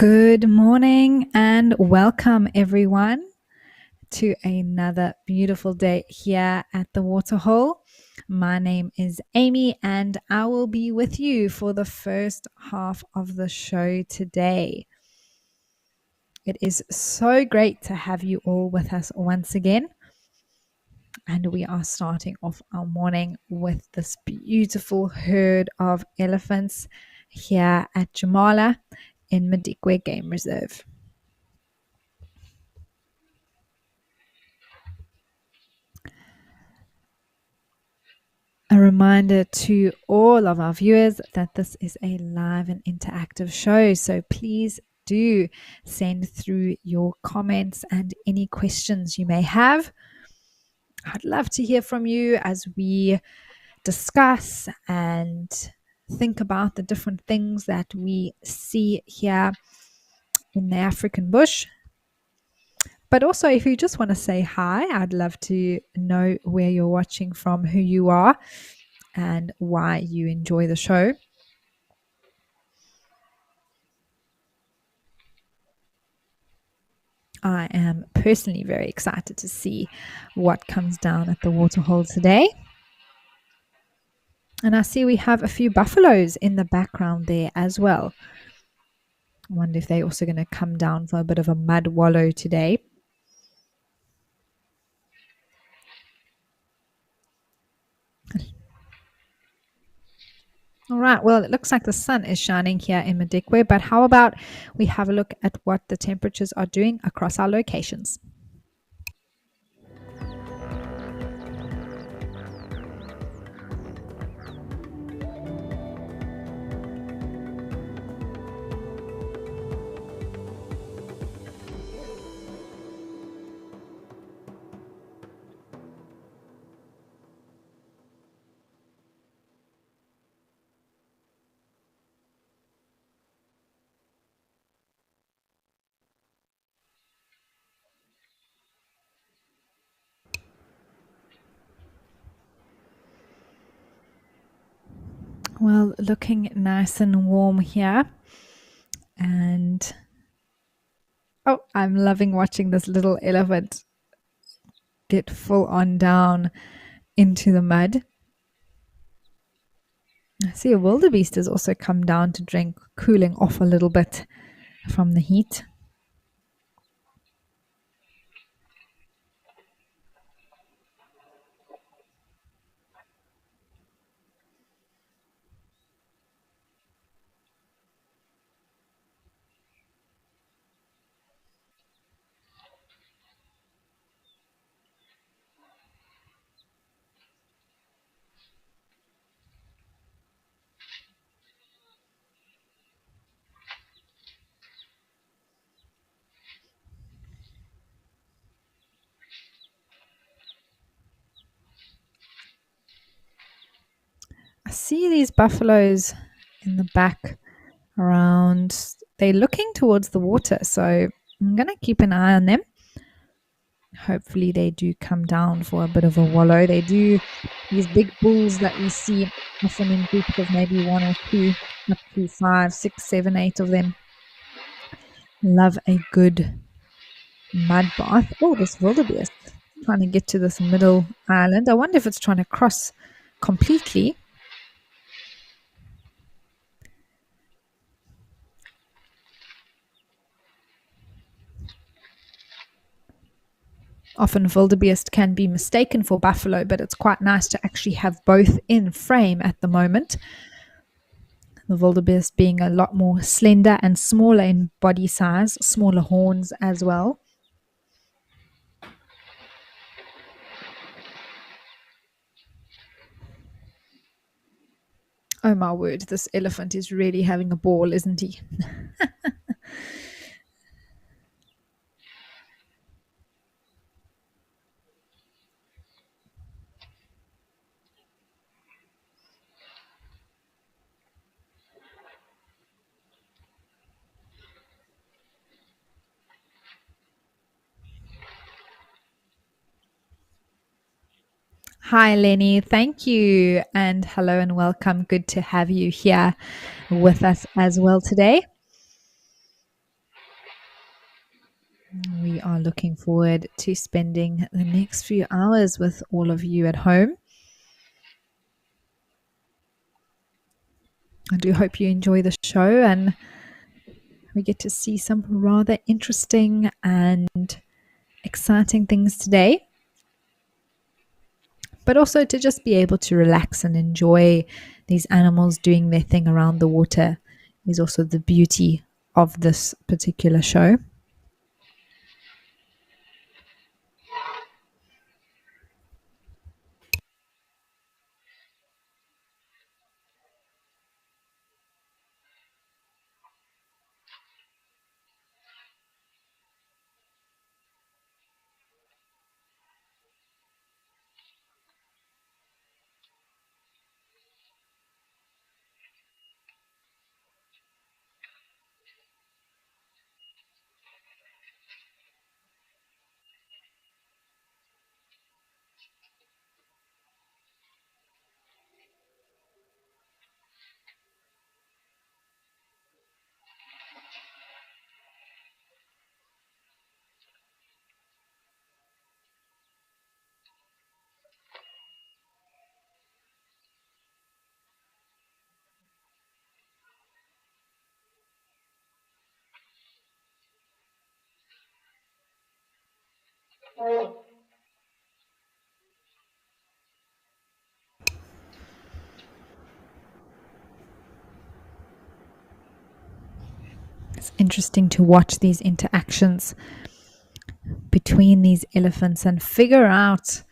Good morning and welcome everyone to another beautiful day here at the Waterhole. My name is Amy and I will be with you for the first half of the show today. It is so great to have you all with us once again. And we are starting off our morning with this beautiful herd of elephants here at Jamala in Madikwe Game Reserve. A reminder to all of our viewers that this is a live and interactive show, so please do send through your comments and any questions you may have. I'd love to hear from you as we discuss and think about the different things that we see here in the African bush. But also, if you just want to say hi, I'd love to know where you're watching from, who you are, and why you enjoy the show. I am personally very excited to see what comes down at the Waterhole today. And I see we have a few buffaloes in the background there as well. I wonder if they're also going to come down for a bit of a mud wallow today. All right, well, it looks like the sun is shining here in Madikwe, but how about we have a look at what the temperatures are doing across our locations? Well, looking nice and warm here. And oh, I'm loving watching this little elephant get full on down into the mud. I see a wildebeest has also come down to drink, cooling off a little bit from the heat. I see these buffaloes in the back around. They're looking towards the water, so I'm going to keep an eye on them. Hopefully they do come down for a bit of a wallow. They do, these big bulls that we see often in groups of maybe one or two, up to 5, 6, 7, 8 of them. Love a good mud bath. Oh, this wildebeest trying to get to this middle island. I wonder if it's trying to cross completely. Often wildebeest can be mistaken for buffalo, but it's quite nice to actually have both in frame at the moment. The wildebeest being a lot more slender and smaller in body size, smaller horns as well. Oh my word, this elephant is really having a ball, isn't he? Hi, Lenny. Thank you. And hello and welcome. Good to have you here with us as well today. We are looking forward to spending the next few hours with all of you at home. I do hope you enjoy the show and we get to see some rather interesting and exciting things today. But also to just be able to relax and enjoy these animals doing their thing around the water is also the beauty of this particular show. It's interesting to watch these interactions between these elephants and figure out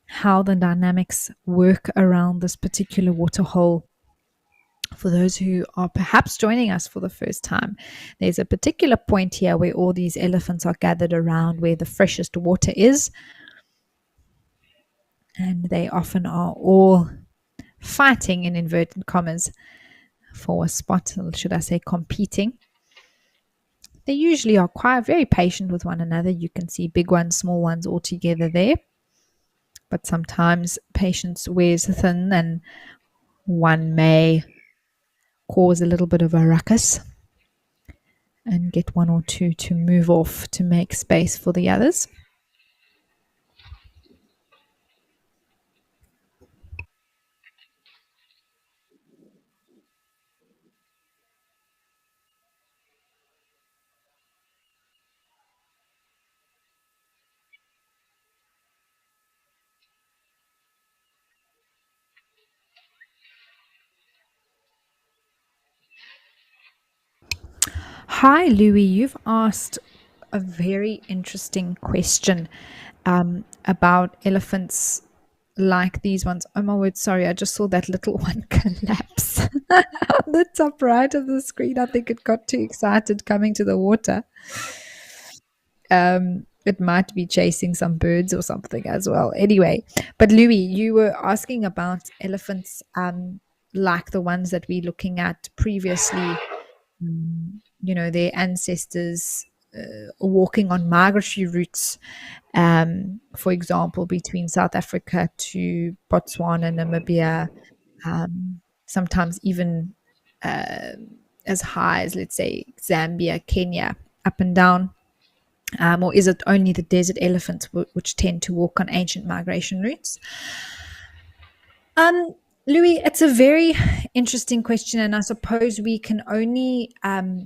how the dynamics work around this particular waterhole. For those who are perhaps joining us for the first time, there's a particular point here where all these elephants are gathered around where the freshest water is, and they often are all fighting in inverted commas for a spot, or should I say competing. They usually are quite very patient with one another. You can see big ones, small ones all together there. But sometimes patience wears thin and one may cause a little bit of a ruckus and get one or two to move off to make space for the others. Hi, Louis. You've asked a very interesting question about elephants like these ones. Oh my word, sorry, I just saw that little one collapse on the top right of the screen. I think it got too excited coming to the water. It might be chasing some birds or something as well. Anyway, but Louis, you were asking about elephants like the ones that we're looking at previously, their ancestors walking on migratory routes, for example, between South Africa to Botswana, Namibia, sometimes even uh, as high as, let's say, Zambia, Kenya, up and down. Or is it only the desert elephants which tend to walk on ancient migration routes? Um, Louis, it's a very interesting question, and I suppose we can only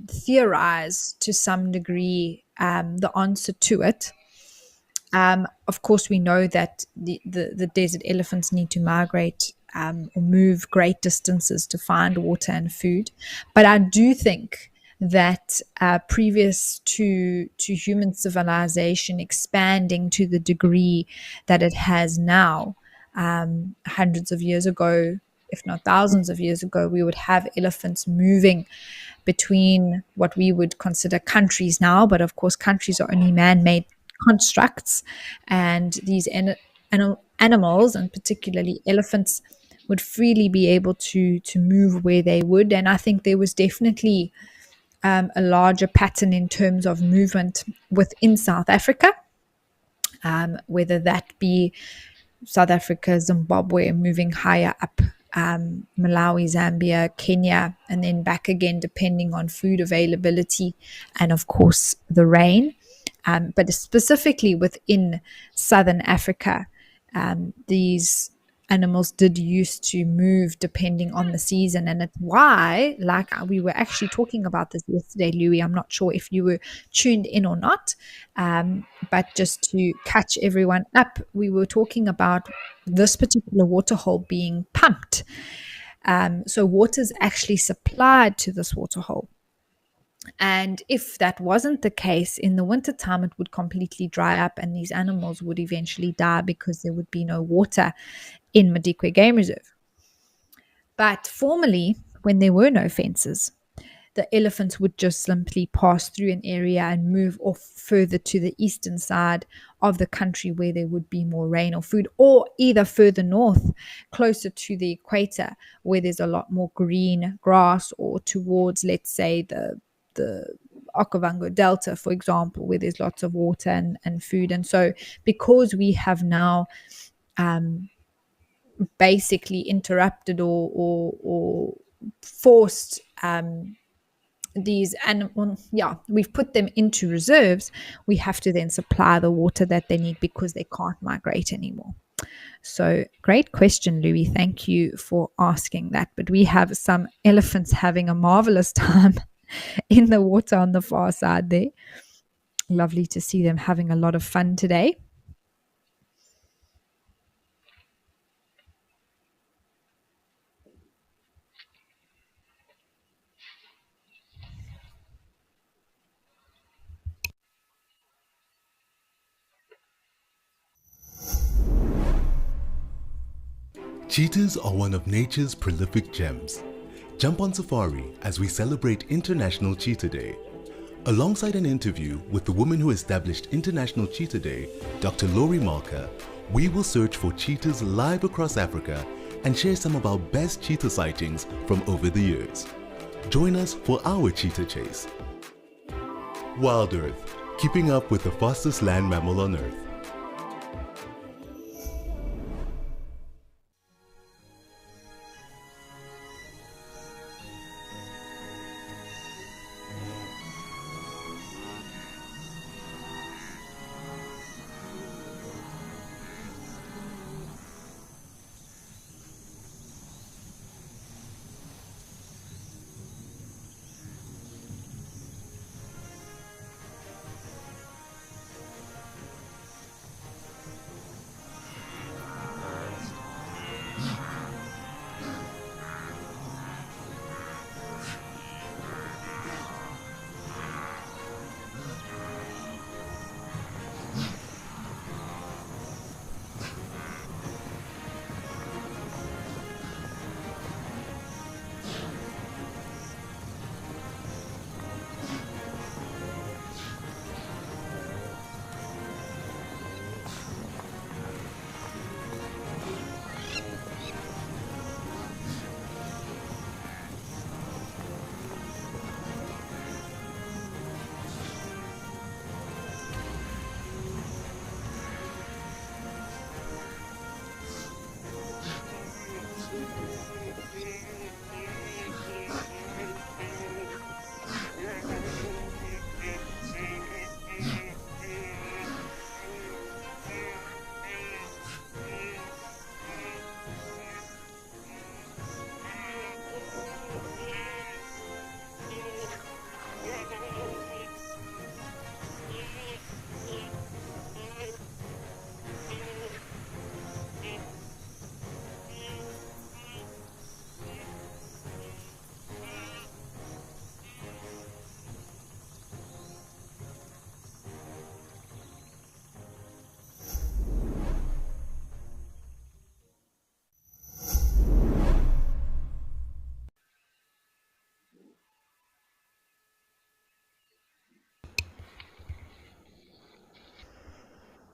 theorize to some degree the answer to it. Of course, we know that the desert elephants need to migrate or move great distances to find water and food. But I do think that previous to human civilization expanding to the degree that it has now, hundreds of years ago, if not thousands of years ago, we would have elephants moving between what we would consider countries now, but of course, countries are only man made constructs, and these animals, and particularly elephants, would freely be able to move where they would. And I think there was definitely a larger pattern in terms of movement within South Africa, whether that be South Africa, Zimbabwe, moving higher up, Malawi, Zambia, Kenya, and then back again, depending on food availability and, of course, the rain. But specifically within southern Africa, these animals did used to move depending on the season. And it's why, like we were actually talking about this yesterday, Louis, I'm not sure if you were tuned in or not, but just to catch everyone up, we were talking about this particular waterhole being pumped. So water is actually supplied to this waterhole. And if that wasn't the case, in the wintertime, it would completely dry up and these animals would eventually die because there would be no water in Madikwe Game Reserve. But formerly, when there were no fences, the elephants would just simply pass through an area and move off further to the eastern side of the country where there would be more rain or food, or either further north, closer to the equator, where there's a lot more green grass, or towards, let's say, the Okavango Delta, for example, where there's lots of water and food. And so, because we have now basically interrupted or forced these animals, yeah, we've put them into reserves, we have to then supply the water that they need because they can't migrate anymore. So, great question, Louis. Thank you for asking that. But we have some elephants having a marvelous time in the water on the far side there. Lovely to see them having a lot of fun today. Cheetahs are one of nature's prolific gems. Jump on safari as we celebrate International Cheetah Day. Alongside an interview with the woman who established International Cheetah Day, Dr. Lori Marker, we will search for cheetahs live across Africa and share some of our best cheetah sightings from over the years. Join us for our cheetah chase. WildEarth, keeping up with the fastest land mammal on Earth.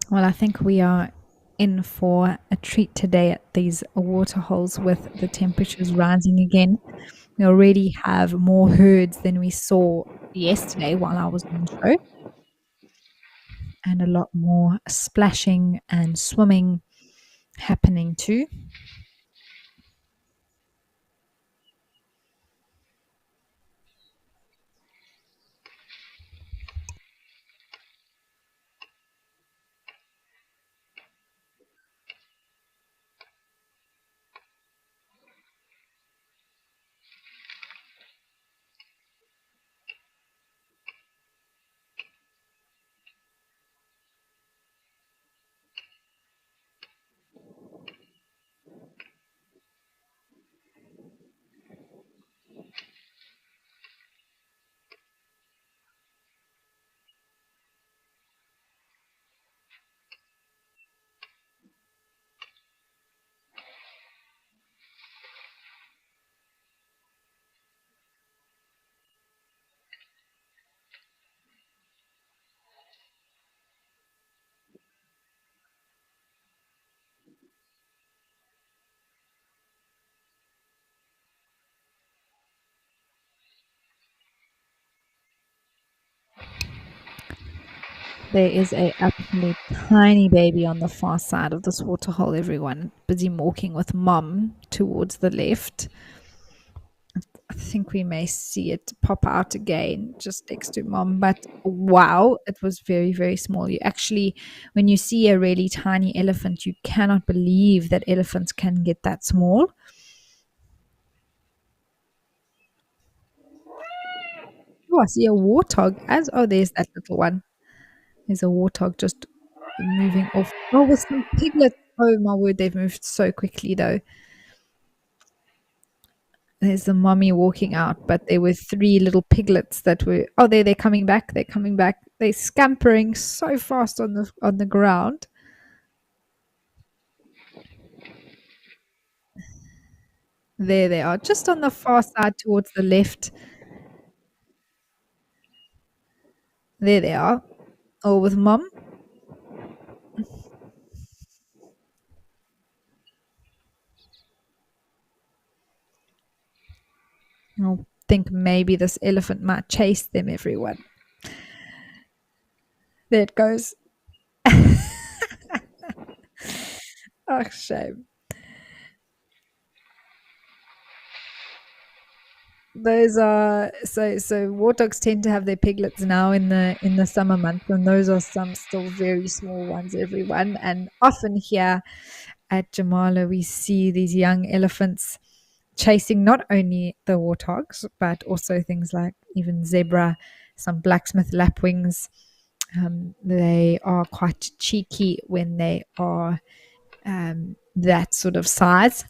Well, I think we are in for a treat today at these water holes with the temperatures rising again. We already have more herds than we saw yesterday while I was on the show, and a lot more splashing and swimming happening too. There is a absolute tiny baby on the far side of this waterhole, everyone. Busy walking with mom towards the left. I think we may see it pop out again just next to mom. But wow, it was very, very small. You actually, when you see a really tiny elephant, you cannot believe that elephants can get that small. Oh, I see a warthog. As oh, there's that little one. There's a warthog just moving off. Oh, with some piglets. Oh my word, they've moved so quickly though. There's the mommy walking out, but there were three little piglets that were. Oh, they're coming back. They're coming back. They're scampering so fast on the ground. There they are, just on the far side towards the left. There they are, all with mom. I think maybe this elephant might chase them. Everyone. There it goes. Oh, shame. Those are so warthogs tend to have their piglets now in the summer months, and those are some still very small ones, everyone. And often here at Jamala we see these young elephants chasing not only the warthogs but also things like even zebra, some blacksmith lapwings. They are quite cheeky when they are that sort of size.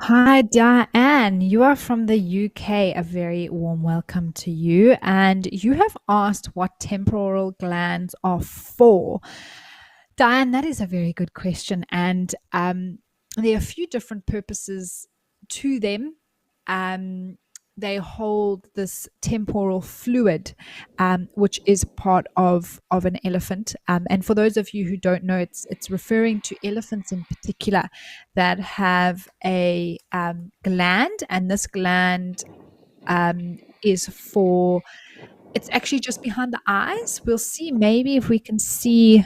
Hi, Diane. You are from the UK. A very warm welcome to you. And you have asked what temporal glands are for. Diane, that is a very good question. And there are a few different purposes to them. Um, they hold this temporal fluid, which is part of an elephant. And for those of you who don't know, it's referring to elephants in particular that have a gland, and this gland is for. It's actually just behind the eyes. We'll see maybe if we can see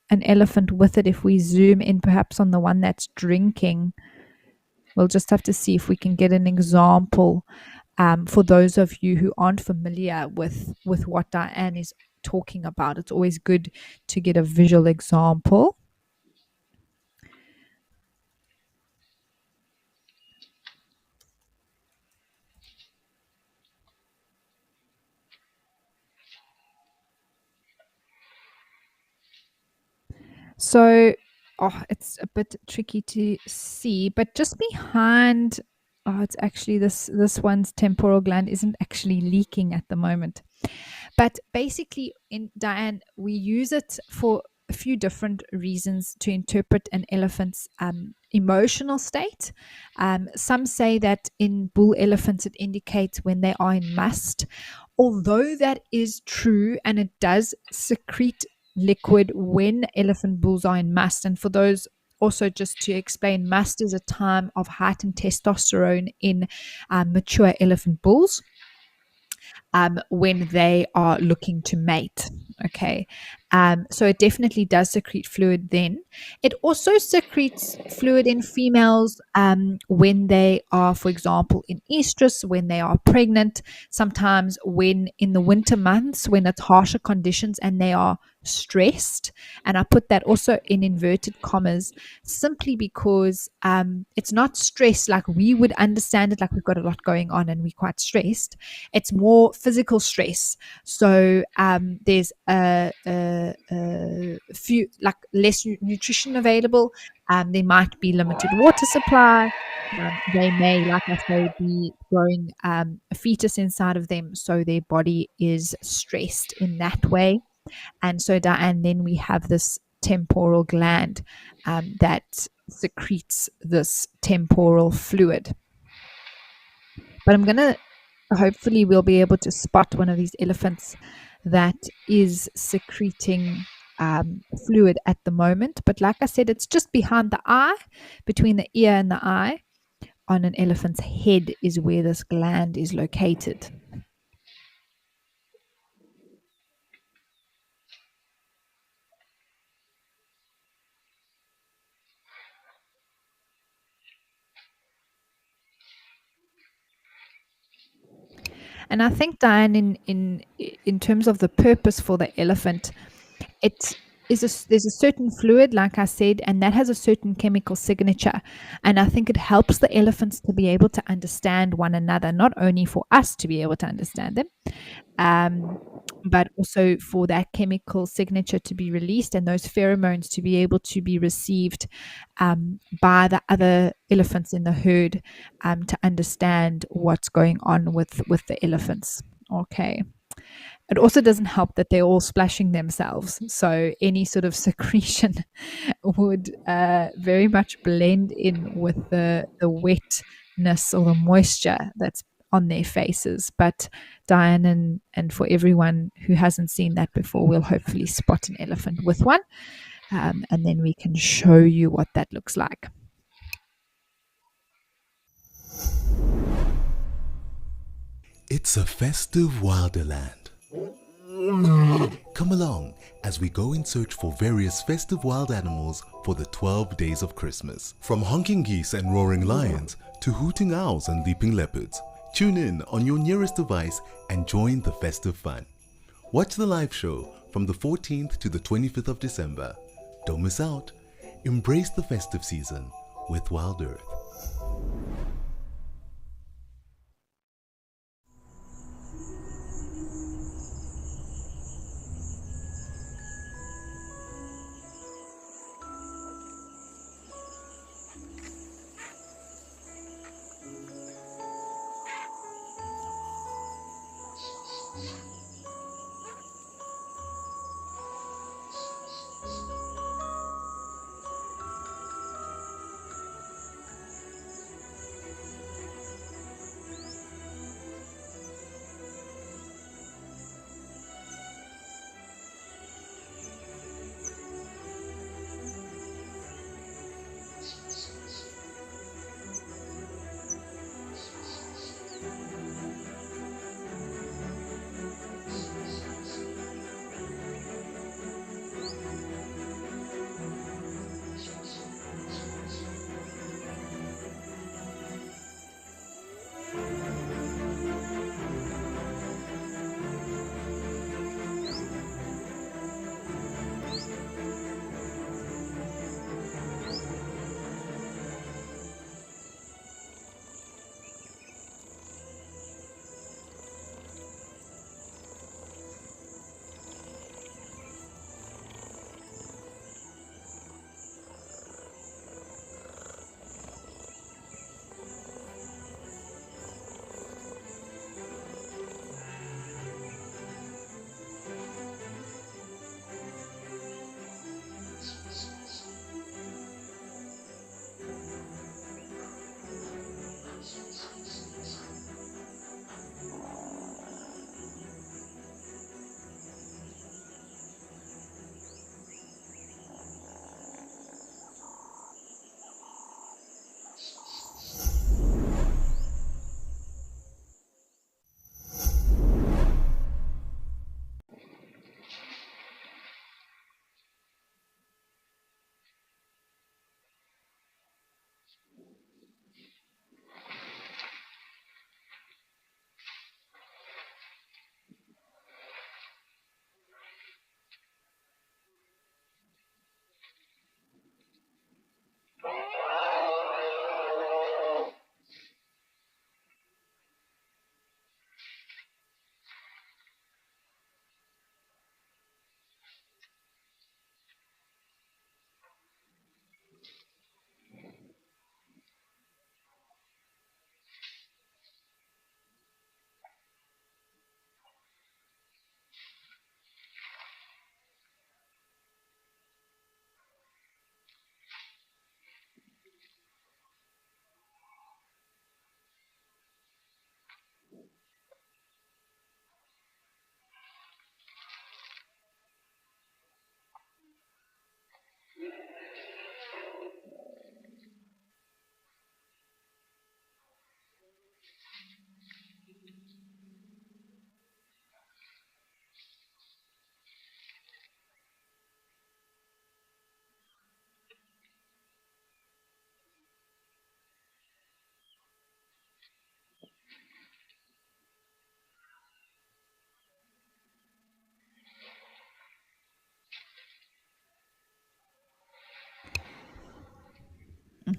an elephant with it if we zoom in, perhaps on the one that's drinking. We'll just have to see if we can get an example for those of you who aren't familiar with what Diane is talking about. It's always good to get a visual example. So, oh, it's a bit tricky to see, but just behind, oh, it's actually this one's temporal gland isn't actually leaking at the moment. But basically, in Diane, we use it for a few different reasons to interpret an elephant's emotional state. Some say that in bull elephants, it indicates when they are in must. Although that is true and it does secrete liquid when elephant bulls are in must. And for those, also just to explain, must is a time of heightened testosterone in mature elephant bulls when they are looking to mate. Okay. So it definitely does secrete fluid then. It also secretes fluid in females when they are, for example, in estrus, when they are pregnant, sometimes when in the winter months, when it's harsher conditions and they are stressed. And I put that also in inverted commas simply because it's not stress like we would understand it, like we've got a lot going on and we're quite stressed. It's more physical stress. So there's a few, like less nutrition available. There might be limited water supply. They may, like I say, be growing a fetus inside of them, so their body is stressed in that way. And so, and then we have this temporal gland that secretes this temporal fluid. But I'm going to, hopefully we'll be able to spot one of these elephants that is secreting fluid at the moment. But like I said, it's just behind the eye, between the ear and the eye. On an elephant's head is where this gland is located. And I think, Diane, in terms of the purpose for the elephant, it there's a certain fluid, like I said, and that has a certain chemical signature. And I think it helps the elephants to be able to understand one another, not only for us to be able to understand them, um, but also for that chemical signature to be released and those pheromones to be able to be received by the other elephants in the herd to understand what's going on with the elephants. Okay. It also doesn't help that they're all splashing themselves. So any sort of secretion would very much blend in with the wetness or the moisture that's on their faces. But Diane, and for everyone who hasn't seen that before, we'll hopefully spot an elephant with one. And then we can show you what that looks like. It's a festive Wilderland. Come along as we go in search for various festive wild animals for the 12 days of Christmas. From honking geese and roaring lions to hooting owls and leaping leopards. Tune in on your nearest device and join the festive fun. Watch the live show from the 14th to the 25th of December. Don't miss out. Embrace the festive season with WildEarth.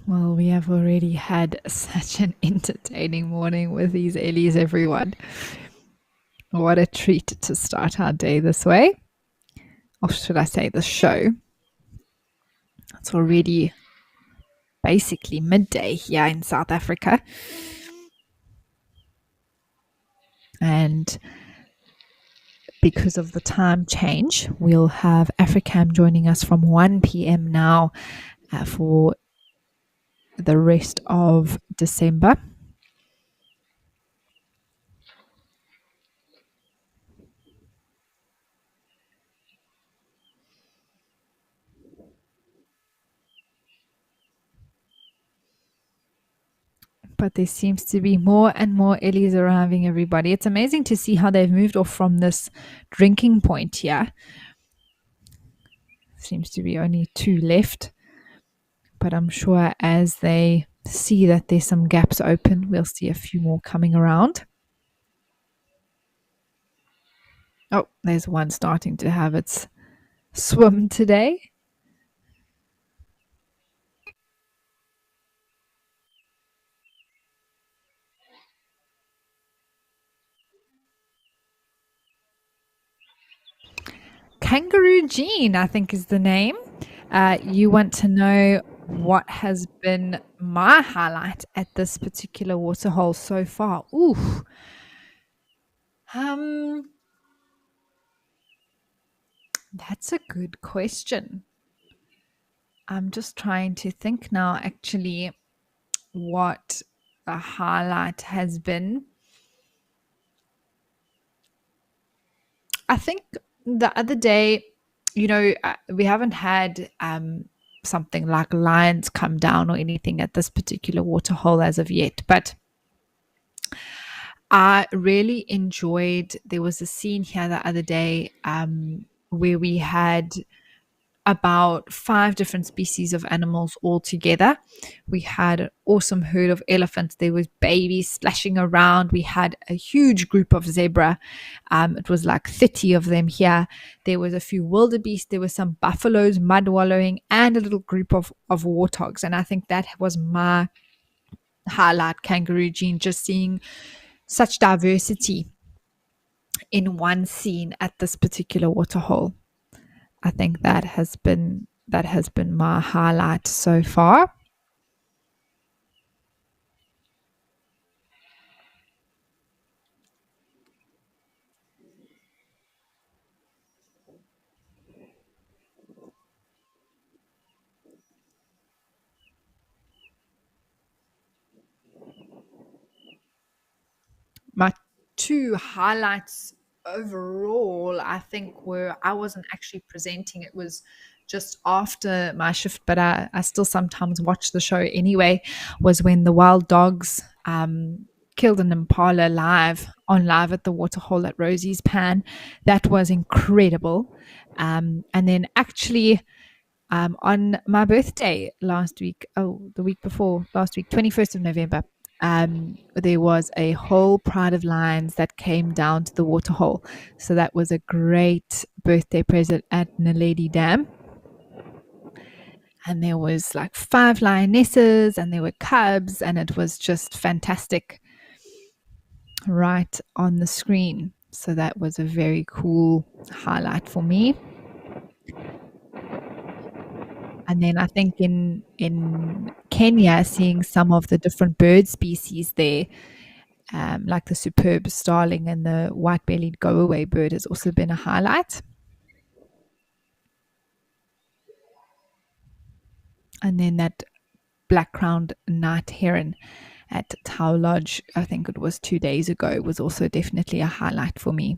Well, we have already had such an entertaining morning with these Ellies, everyone. What a treat to start our day this way. Or should I say, the show? It's already basically midday here in South Africa. And because of the time change, we'll have Africam joining us from 1 p.m. now for the rest of December. But there seems to be more and more Ellies arriving, everybody. It's amazing to see how they've moved off from this drinking point here. Seems to be only 2 left. But I'm sure as they see that there's some gaps open, we'll see a few more coming around. Oh, there's one starting to have its swim today. Kangaroo Jean, I think is the name. You want to know what has been my highlight at this particular waterhole so far? Ooh. That's a good question. I'm just trying to think now, actually, what a highlight has been. I think the other day, we haven't had something like lions come down or anything at this particular waterhole as of yet, but I really enjoyed. There was a scene here the other day where we had about 5 different species of animals all together. We had an awesome herd of elephants. There was babies splashing around. We had a huge group of zebra. It was like 30 of them here. There was a few wildebeest. There were some buffaloes mud wallowing and a little group of warthogs. And I think that was my highlight, Kangaroo Jean, just seeing such diversity in one scene at this particular waterhole. I think that has been my highlight so far. My 2 highlights overall, I think, were I wasn't actually presenting. It was just after my shift, but I still sometimes watch the show anyway, was when the wild dogs killed an impala live at the waterhole at Rosie's Pan. That was incredible. And then actually on my birthday the week before last week, 21st of November, there was a whole pride of lions that came down to the waterhole. So that was a great birthday present at Naledi Dam. And there was like 5 lionesses and there were cubs, and it was just fantastic right on the screen. So that was a very cool highlight for me. And then I think in Kenya, seeing some of the different bird species there, like the superb starling and the white-bellied go-away bird, has also been a highlight. And then that black-crowned night heron at Tau Lodge, I think it was 2 days ago, was also definitely a highlight for me.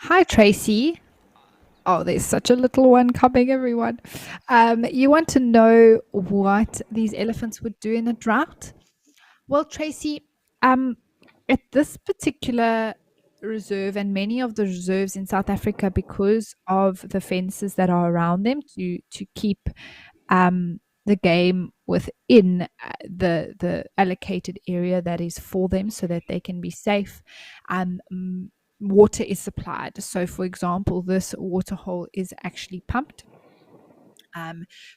Hi, Tracy. Oh, there's such a little one coming, everyone. You want to know what these elephants would do in a drought? Well, Tracy, um, at this particular reserve and many of the reserves in South Africa, because of the fences that are around them to keep the game within the allocated area that is for them, so that they can be safe. Water is supplied. So, for example, this water hole is actually pumped.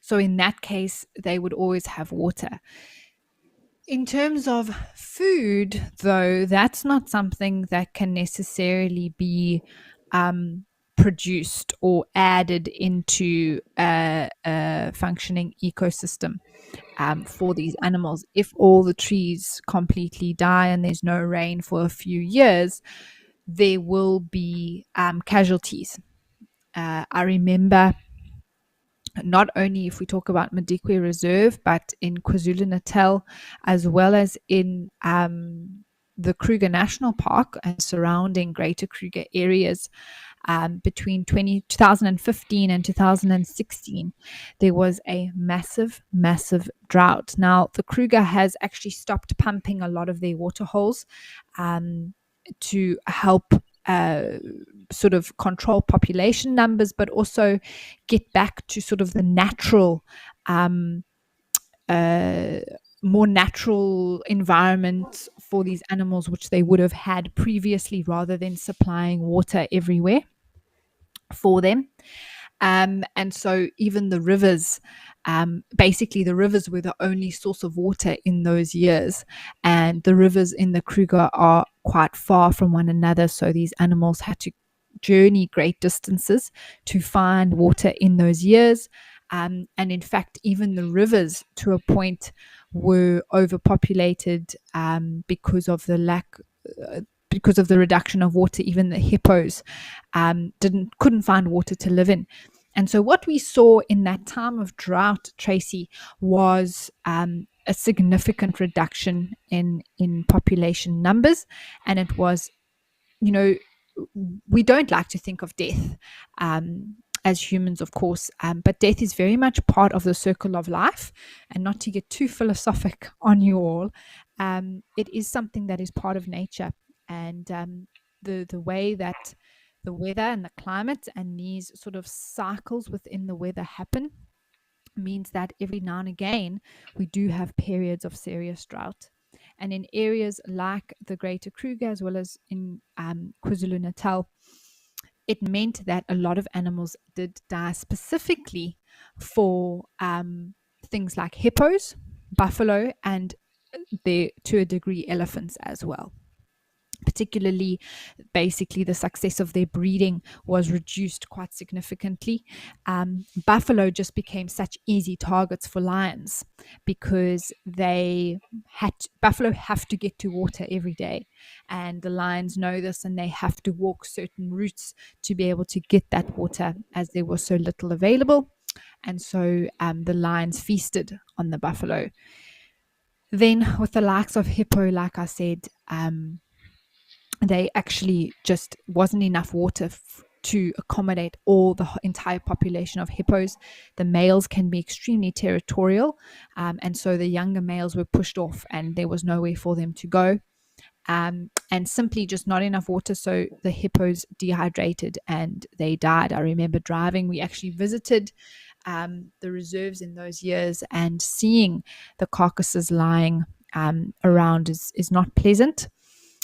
So, in that case, they would always have water. In terms of food, though, that's not something that can necessarily be produced or added into a functioning ecosystem for these animals. If all the trees completely die and there's no rain for a few years, there will be casualties. I remember, not only if we talk about Madikwe Reserve, but in KwaZulu Natal, as well as in the Kruger National Park and surrounding Greater Kruger areas, between 2015 and 2016, there was a massive, massive drought. Now, the Kruger has actually stopped pumping a lot of their water holes um, to help sort of control population numbers, but also get back to sort of the natural, um, uh, more natural environment for these animals, which they would have had previously, rather than supplying water everywhere for them. And so even the rivers, basically the rivers were the only source of water in those years. And the rivers in the Kruger are quite far from one another. So these animals had to journey great distances to find water in those years. And in fact, even the rivers to a point were overpopulated because of the lack. Because of the reduction of water, even the hippos couldn't find water to live in. And so, what we saw in that time of drought, Tracy, was a significant reduction in population numbers, and it was, you know, we don't like to think of death as humans, of course, but death is very much part of the circle of life. And not to get too philosophic on you all, it is something that is part of nature. And the way that the weather and the climate and these sort of cycles within the weather happen means that every now and again we do have periods of serious drought. And in areas like the Greater Kruger, as well as in KwaZulu Natal, it meant that a lot of animals did die, specifically for things like hippos, buffalo, and to a degree, elephants as well. Particularly, basically, the success of their breeding was reduced quite significantly. Buffalo just became such easy targets for lions because buffalo have to get to water every day, and the lions know this, and they have to walk certain routes to be able to get that water, as there was so little available. And so the lions feasted on the buffalo. Then, with the likes of hippo, like I said, they actually just wasn't enough water to accommodate all the entire population of hippos. The males can be extremely territorial, and so the younger males were pushed off, and there was nowhere for them to go. And simply just not enough water, so the hippos dehydrated and they died. I remember driving, we actually visited the reserves in those years, and seeing the carcasses lying around is not pleasant.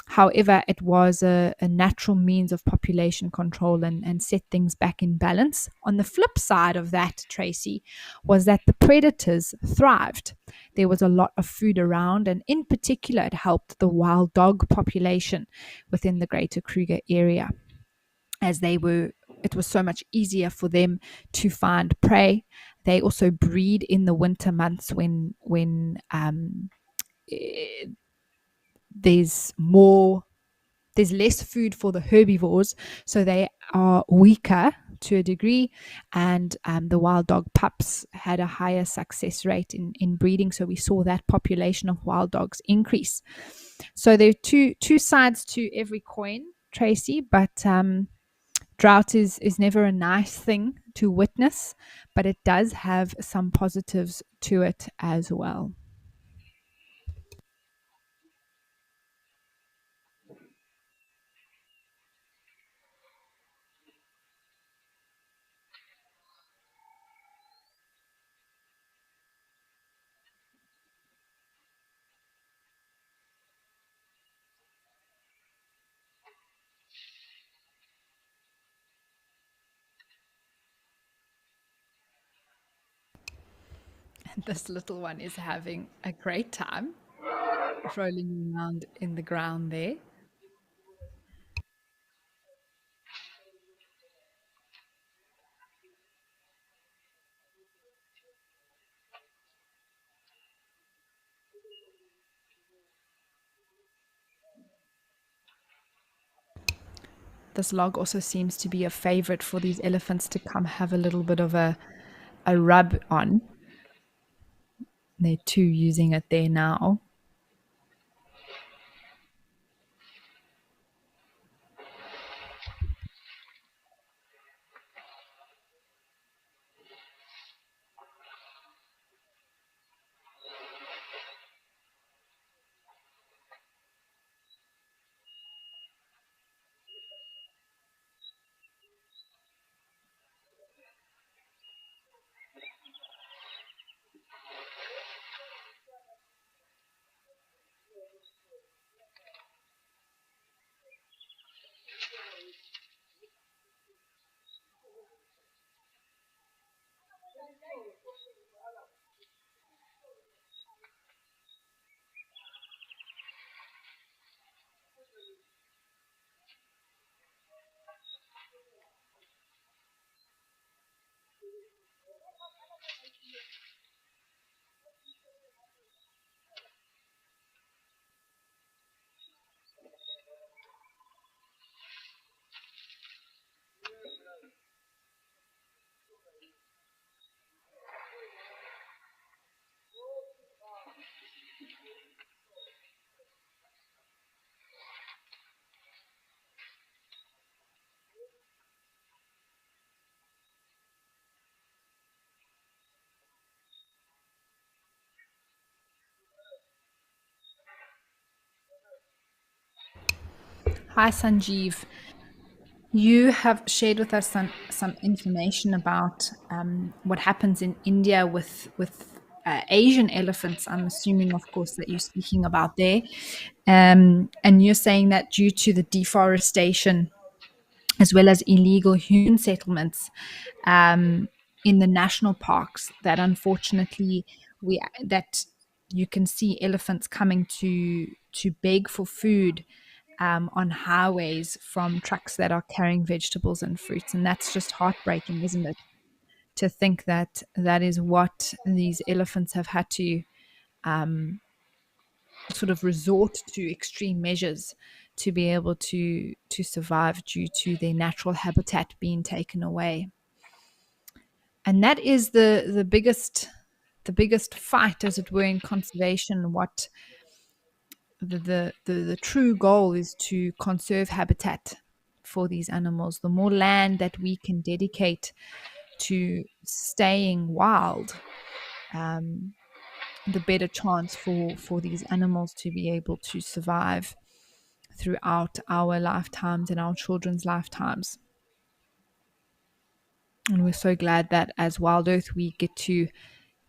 However, it was a natural means of population control and set things back in balance. On the flip side of that, Tracy, was that the predators thrived. There was a lot of food around, and in particular, it helped the wild dog population within the Greater Kruger area, as it was so much easier for them to find prey. They also breed in the winter months when there's less food for the herbivores, so they are weaker to a degree. And the wild dog pups had a higher success rate in breeding, so we saw that population of wild dogs increase. So there are two sides to every coin, Tracy, but drought is never a nice thing to witness, but it does have some positives to it as well. This little one is having a great time rolling around in the ground there. This log also seems to be a favorite for these elephants to come have a little bit of a rub on. They're two using it there now. Hi, Sanjeev. You have shared with us some information about what happens in India with Asian elephants. I'm assuming, of course, that you're speaking about there, and you're saying that due to the deforestation as well as illegal human settlements um, in the national parks, that unfortunately we that you can see elephants coming to beg for food on highways from trucks that are carrying vegetables and fruits. And that's just heartbreaking, isn't it? To think that that is what these elephants have had to sort of resort to extreme measures to be able to survive due to their natural habitat being taken away. And that is the biggest fight, as it were, in conservation. What the true goal is to conserve habitat for these animals. The more land that we can dedicate to staying wild, um, the better chance for these animals to be able to survive throughout our lifetimes and our children's lifetimes. And we're so glad that as Wild Earth, we get to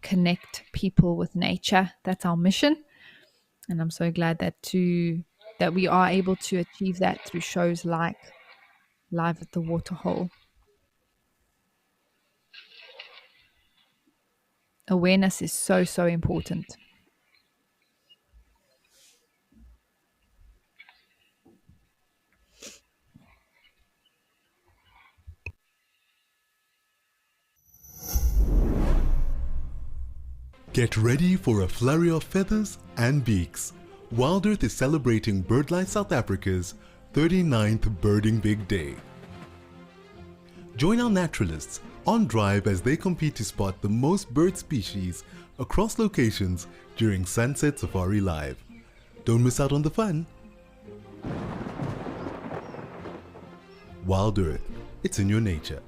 connect people with nature. That's our mission. And I'm so glad that we are able to achieve that through shows like Live at the Waterhole. Awareness is so, so important. Get ready for a flurry of feathers and beaks. WildEarth is celebrating BirdLife South Africa's 39th Birding Big Day. Join our naturalists on drive as they compete to spot the most bird species across locations during Sunset Safari Live. Don't miss out on the fun. WildEarth, it's in your nature.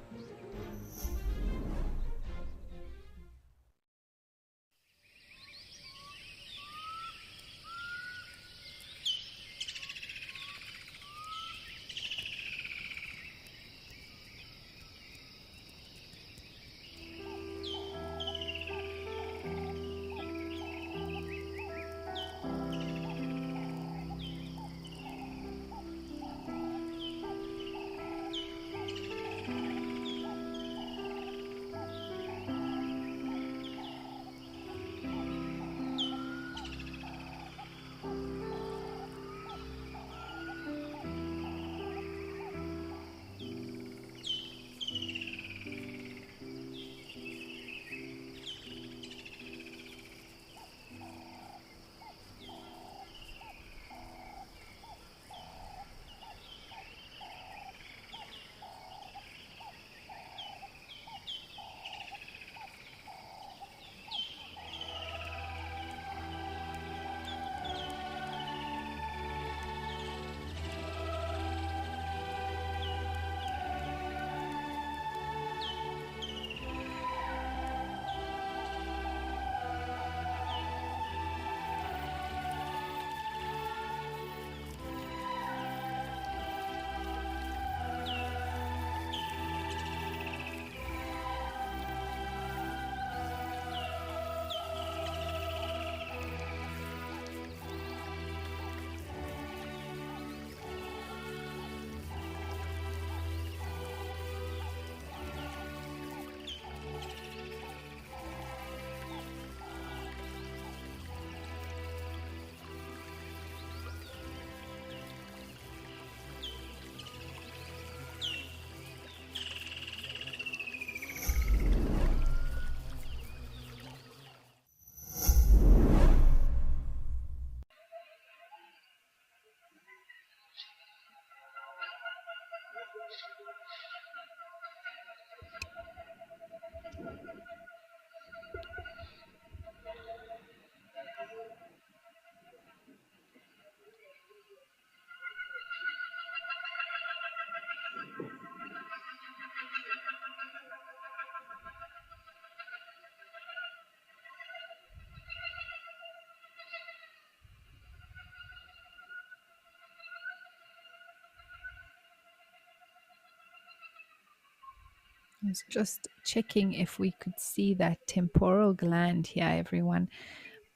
I was just checking if we could see that temporal gland here, everyone.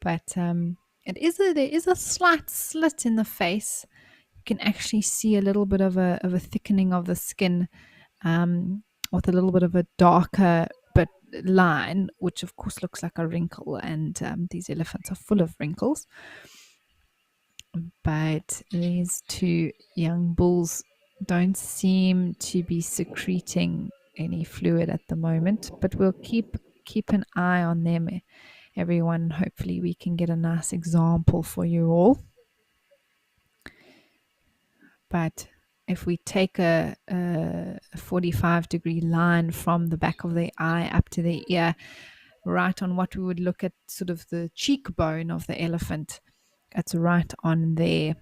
But there is a slight slit in the face. You can actually see a little bit of a thickening of the skin, with a little bit of a darker but line, which of course looks like a wrinkle. And these elephants are full of wrinkles. But these two young bulls don't seem to be secreting any fluid at the moment, but we'll keep an eye on them, everyone. Hopefully we can get a nice example for you all. But if we take a 45-degree line from the back of the eye up to the ear, right on what we would look at, sort of the cheekbone of the elephant, it's right on there.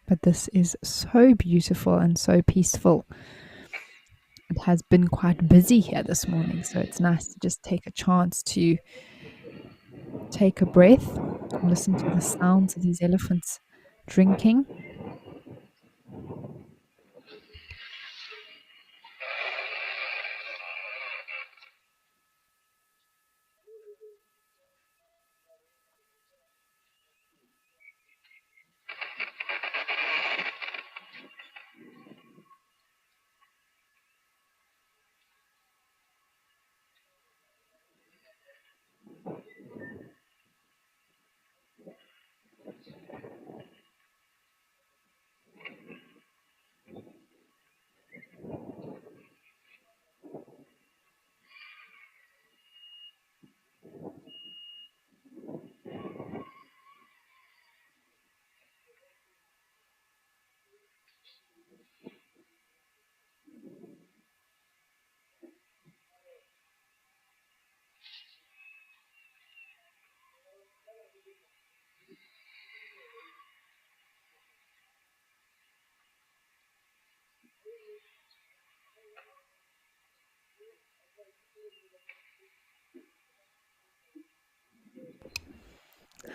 But this is so beautiful and so peaceful. It has been quite busy here this morning, so it's nice to just take a chance to take a breath, listen to the sounds of these elephants drinking.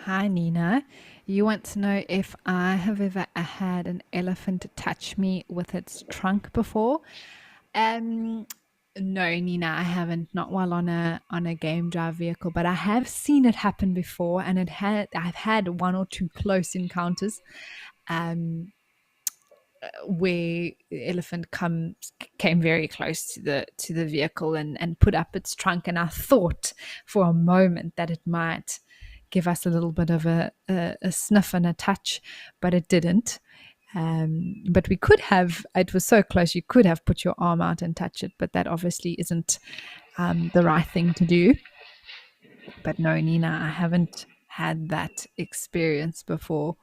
Hi, Nina. You want to know if I have ever had an elephant touch me with its trunk before? Um, no, Nina, I haven't. Not while on a game drive vehicle, but I have seen it happen before, and I've had one or two close encounters. Um, where the elephant came very close to the vehicle and put up its trunk, and I thought for a moment that it might give us a little bit of a sniff and a touch, but it didn't. But we could have, it was so close, you could have put your arm out and touch it, but that obviously isn't the right thing to do. But no, Nina, I haven't had that experience before.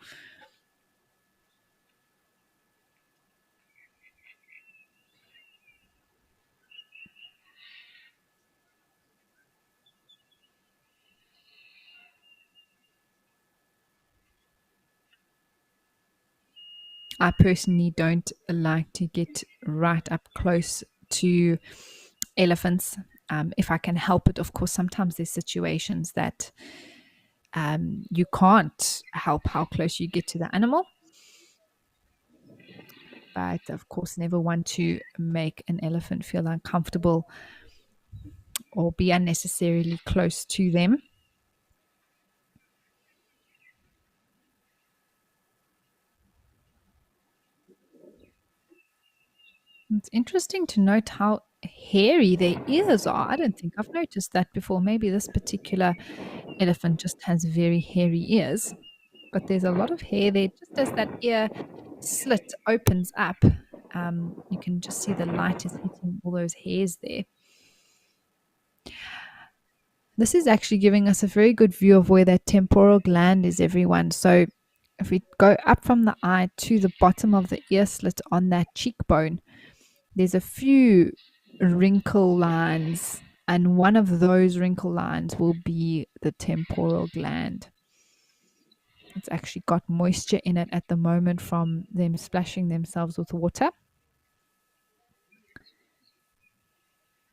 I personally don't like to get right up close to elephants. If I can help it, of course, sometimes there's situations that you can't help how close you get to the animal. But of course, never want to make an elephant feel uncomfortable or be unnecessarily close to them. It's interesting to note how hairy their ears are. I don't think I've noticed that before. Maybe this particular elephant just has very hairy ears, but there's a lot of hair there. Just as that ear slit opens up, you can just see the light is hitting all those hairs there. This is actually giving us a very good view of where that temporal gland is, everyone. So if we go up from the eye to the bottom of the ear slit on that cheekbone, there's a few wrinkle lines, and one of those wrinkle lines will be the temporal gland. It's actually got moisture in it at the moment from them splashing themselves with water.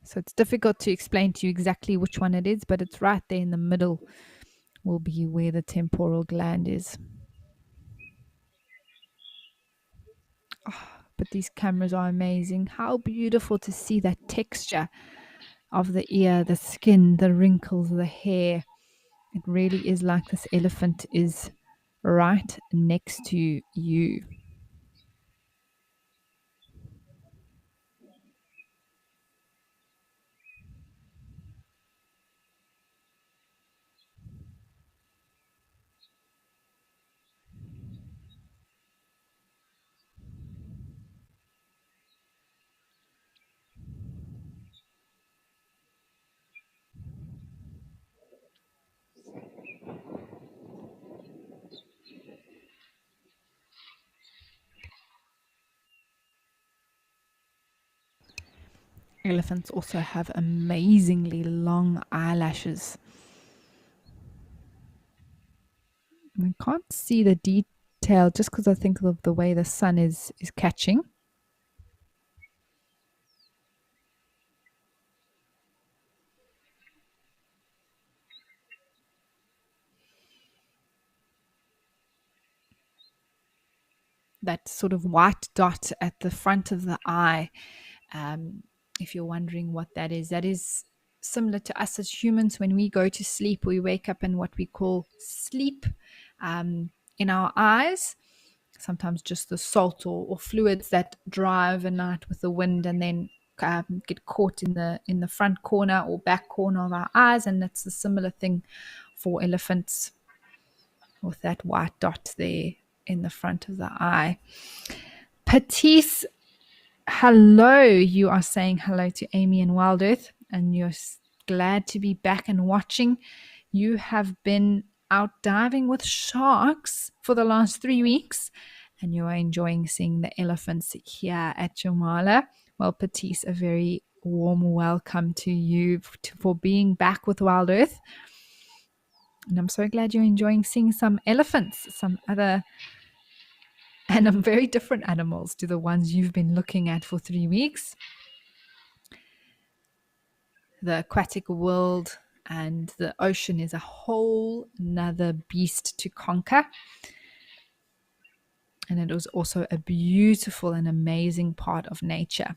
So it's difficult to explain to you exactly which one it is, but it's right there in the middle will be where the temporal gland is. Oh, but these cameras are amazing. How beautiful to see that texture of the ear, the skin, the wrinkles, the hair. It really is like this elephant is right next to you. Elephants also have amazingly long eyelashes. I can't see the detail just because I think of the way the sun is catching. That sort of white dot at the front of the eye, if you're wondering what that is similar to us as humans. When we go to sleep, we wake up in what we call sleep in our eyes. Sometimes just the salt or fluids that drive a night with the wind and then get caught in the front corner or back corner of our eyes. And that's a similar thing for elephants with that white dot there in the front of the eye. Patisse, hello. You are saying hello to Amy and WildEarth, and you're glad to be back and watching. You have been out diving with sharks for the last 3 weeks, and you are enjoying seeing the elephants here at Jamala. Well, Patisse, a very warm welcome to you for being back with WildEarth. And I'm so glad you're enjoying seeing some elephants, some other and very different animals to the ones you've been looking at for 3 weeks. The aquatic world and the ocean is a whole nother beast to conquer. And it was also a beautiful and amazing part of nature.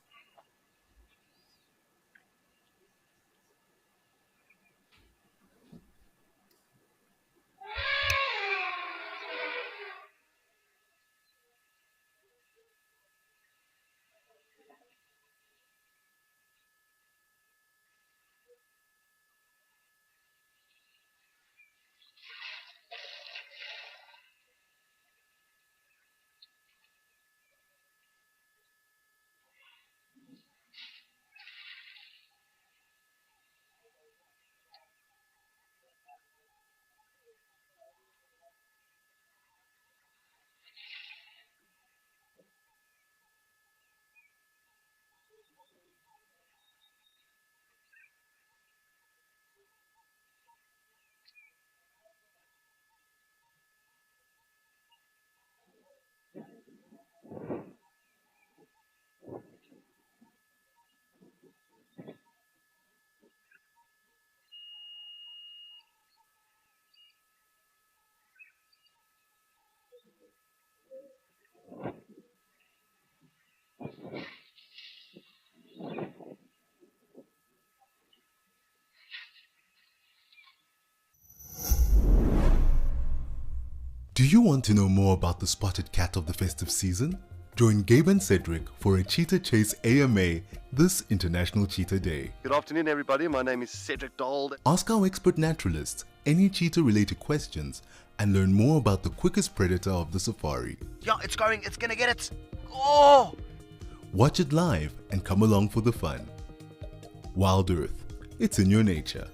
Do you want to know more about the spotted cat of the festive season? Join Gabe and Cedric for a Cheetah Chase AMA this International Cheetah Day. Good afternoon, everybody. My name is Cedric Dold. Ask our expert naturalists any cheetah-related questions and learn more about the quickest predator of the safari. Yeah, it's going. It's gonna get it. Oh! Watch it live and come along for the fun. WildEarth, it's in your nature.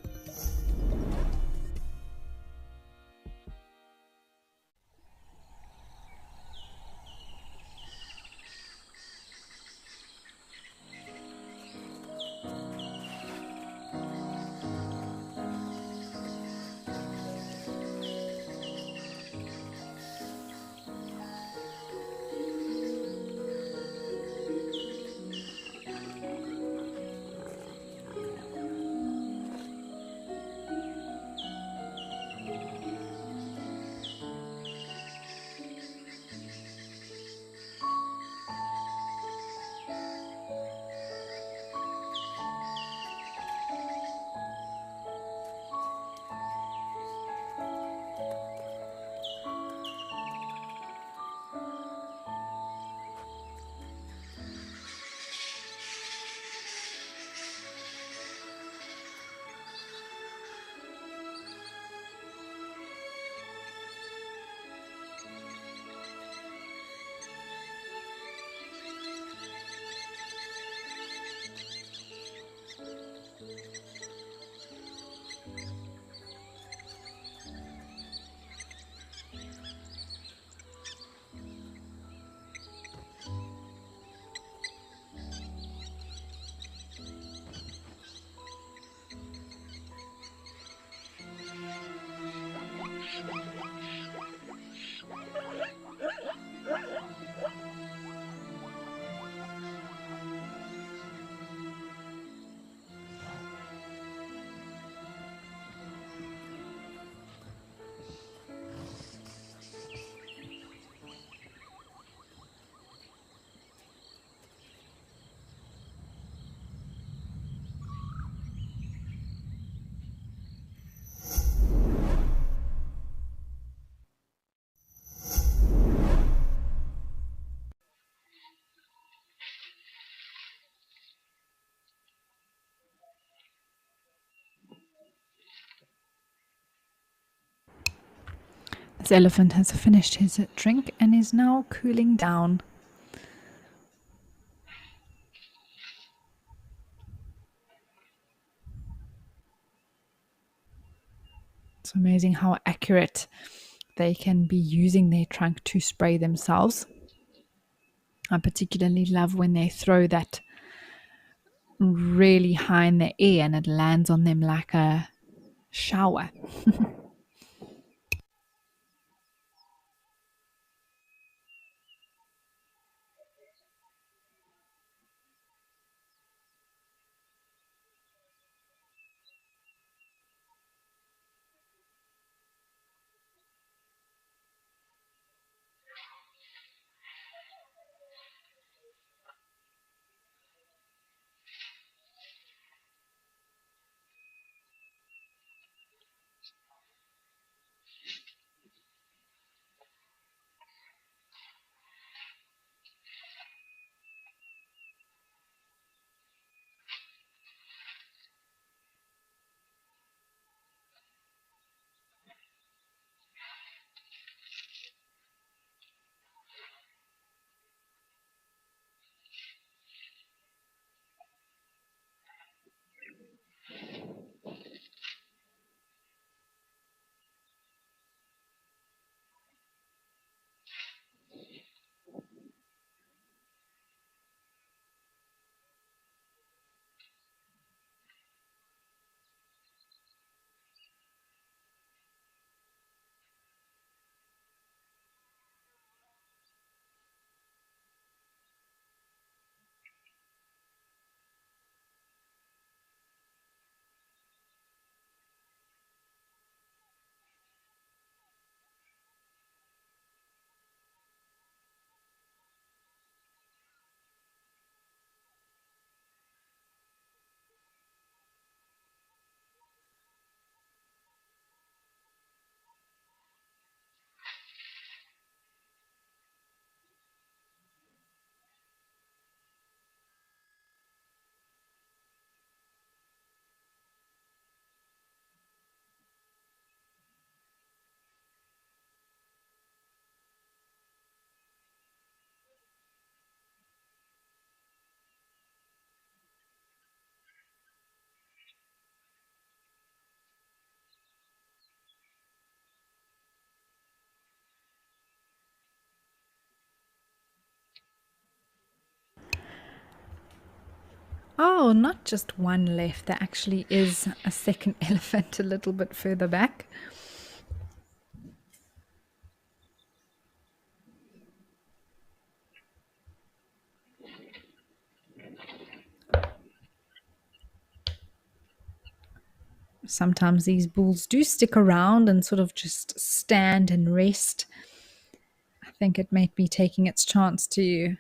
This elephant has finished his drink and is now cooling down. It's amazing how accurate they can be using their trunk to spray themselves. I particularly love when they throw that really high in the air and it lands on them like a shower. Oh, not just one left. There actually is a second elephant a little bit further back. Sometimes these bulls do stick around and sort of just stand and rest. I think it might be taking its chance to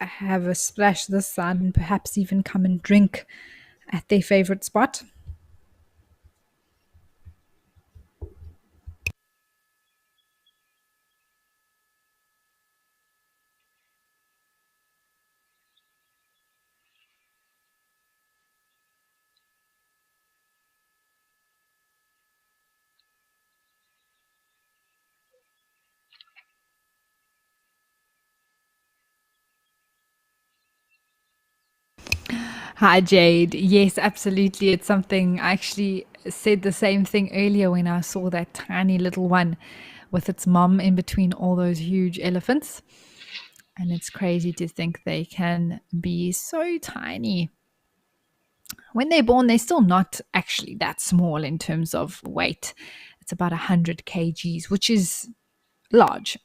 have a splash this side and perhaps even come and drink at their favorite spot. Hi, Jade. Yes, absolutely. It's something I actually said the same thing earlier when I saw that tiny little one with its mom in between all those huge elephants. And it's crazy to think they can be so tiny. When they're born, they're still not actually that small in terms of weight. It's about 100 kgs, which is large.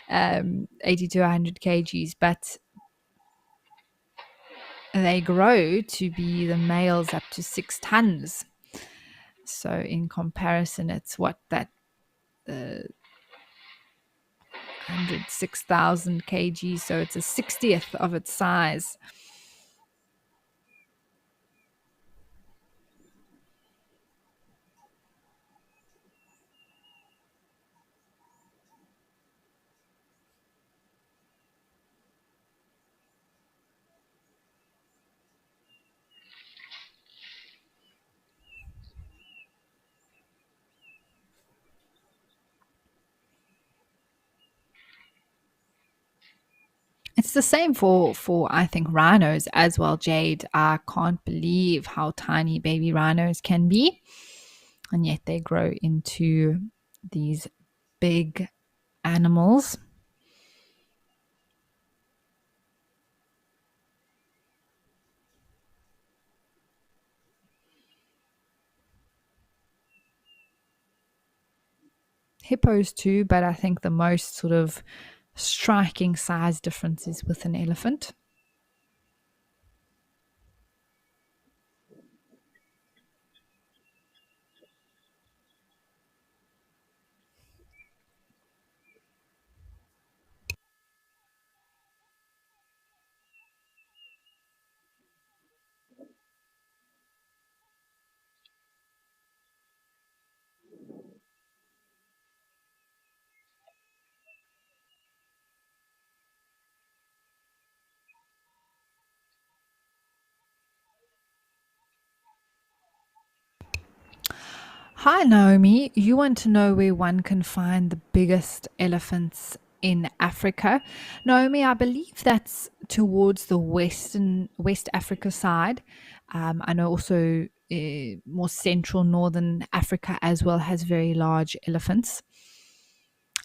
80 to 100 kgs, but they grow to be the males up to 6 tons. So in comparison, it's what that 106,000 kg. So it's a 60th of its size. It's the same for I think rhinos as well, Jade. I can't believe how tiny baby rhinos can be, and yet they grow into these big animals. Hippos too, but I think the most sort of striking size difference is with an elephant. Hi, Naomi. You want to know where one can find the biggest elephants in Africa? Naomi, I believe that's towards the West Africa side. I know also more central northern Africa as well has very large elephants.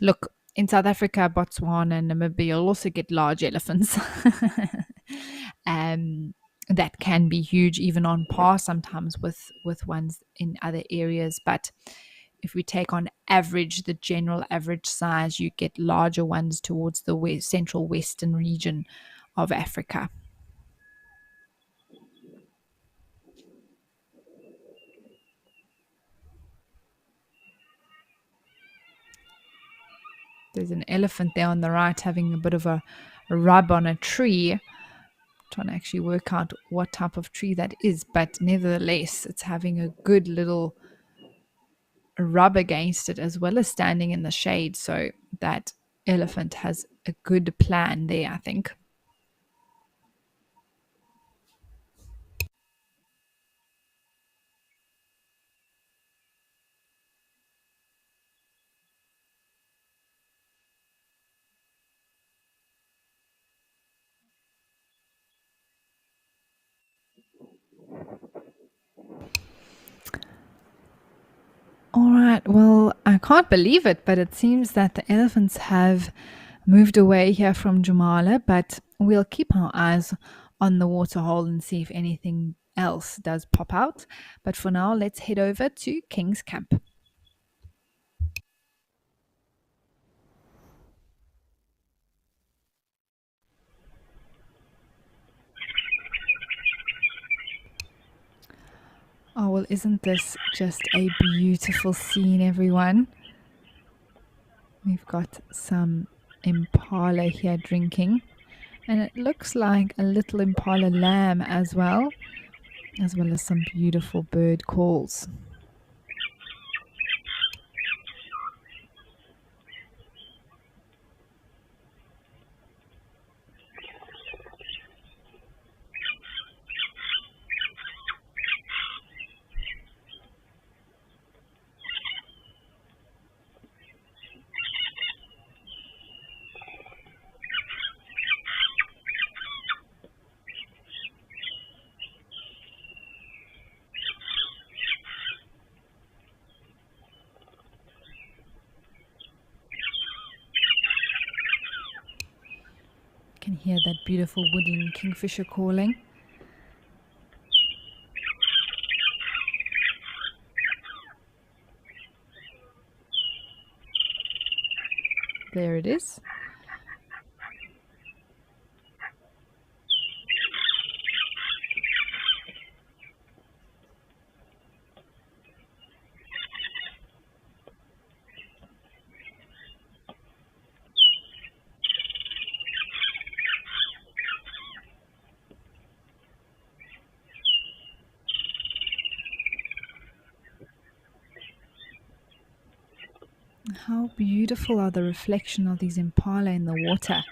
Look, in South Africa, Botswana, and Namibia, you'll also get large elephants. um, that can be huge, even on par sometimes with ones in other areas. But if we take on average, the general average size, you get larger ones towards the central western region of Africa. There's an elephant there on the right having a bit of a rub on a tree, trying to actually work out what type of tree that is, but nevertheless, it's having a good little rub against it as well as standing in the shade. So that elephant has a good plan there, I think. All right. Well, I can't believe it, but it seems that the elephants have moved away here from Jamala, but we'll keep our eyes on the waterhole and see if anything else does pop out. But for now, let's head over to King's Camp. Oh, well, isn't this just a beautiful scene, everyone? We've got some impala here drinking, and it looks like a little impala lamb as well as some beautiful bird calls. You can hear that beautiful woodland kingfisher calling. There it is. How beautiful are the reflection of these impala in the water.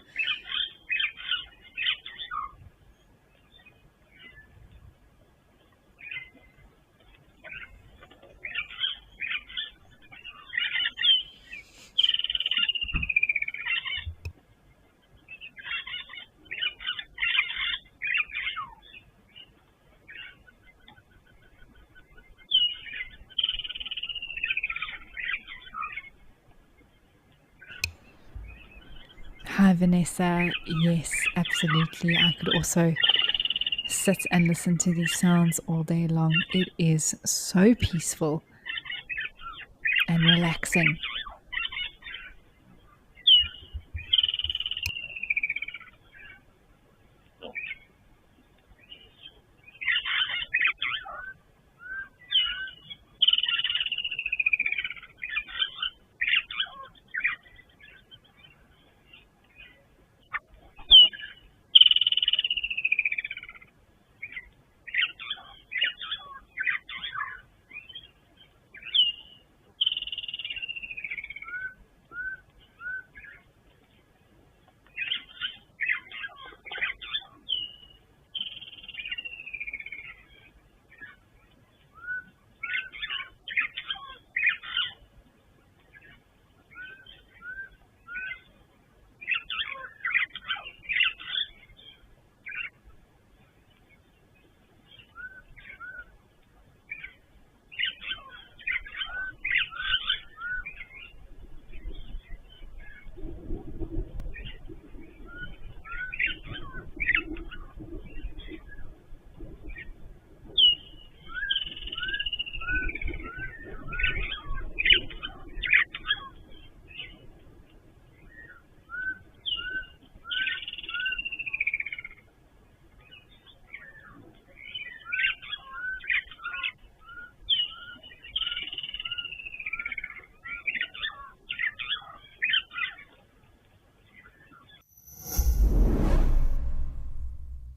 Hi Vanessa, yes, absolutely. I could also sit and listen to these sounds all day long. It is so peaceful and relaxing.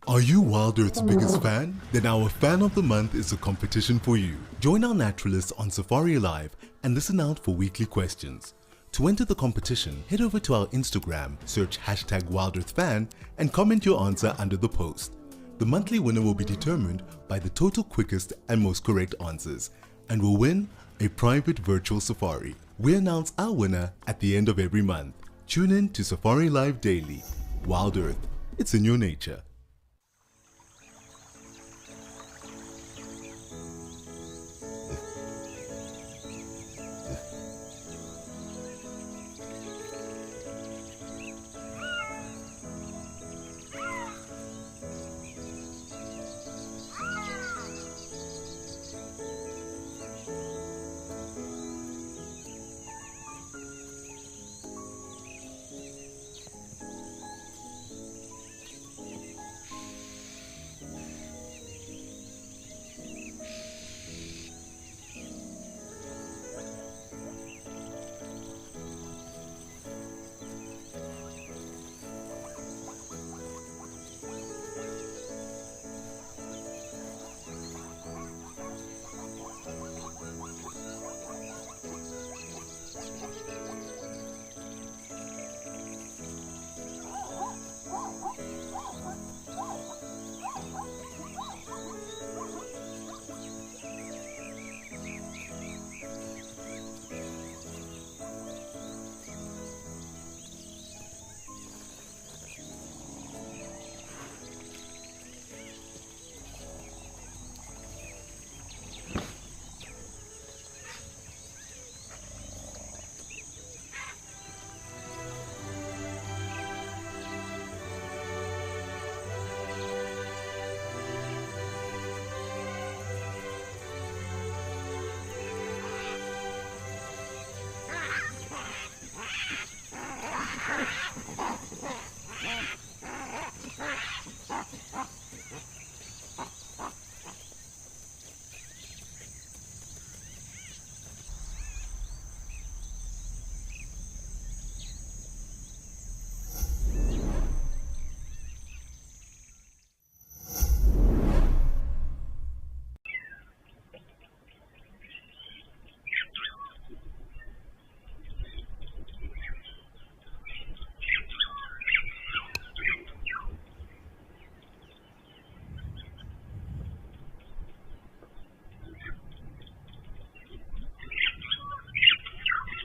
Are you WildEarth's biggest fan? Then our Fan of the Month is a competition for you. Join our naturalists on Safari Live and listen out for weekly questions. To enter the competition, head over to our Instagram, search #WildEarthFan and comment your answer under the post. The monthly winner will be determined by the total quickest and most correct answers and will win a private virtual safari. We announce our winner at the end of every month. Tune in to Safari Live daily. WildEarth, it's in your nature.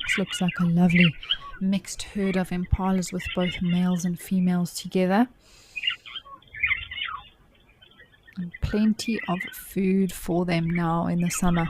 This looks like a lovely mixed herd of impalas with both males and females together. And plenty of food for them now in the summer.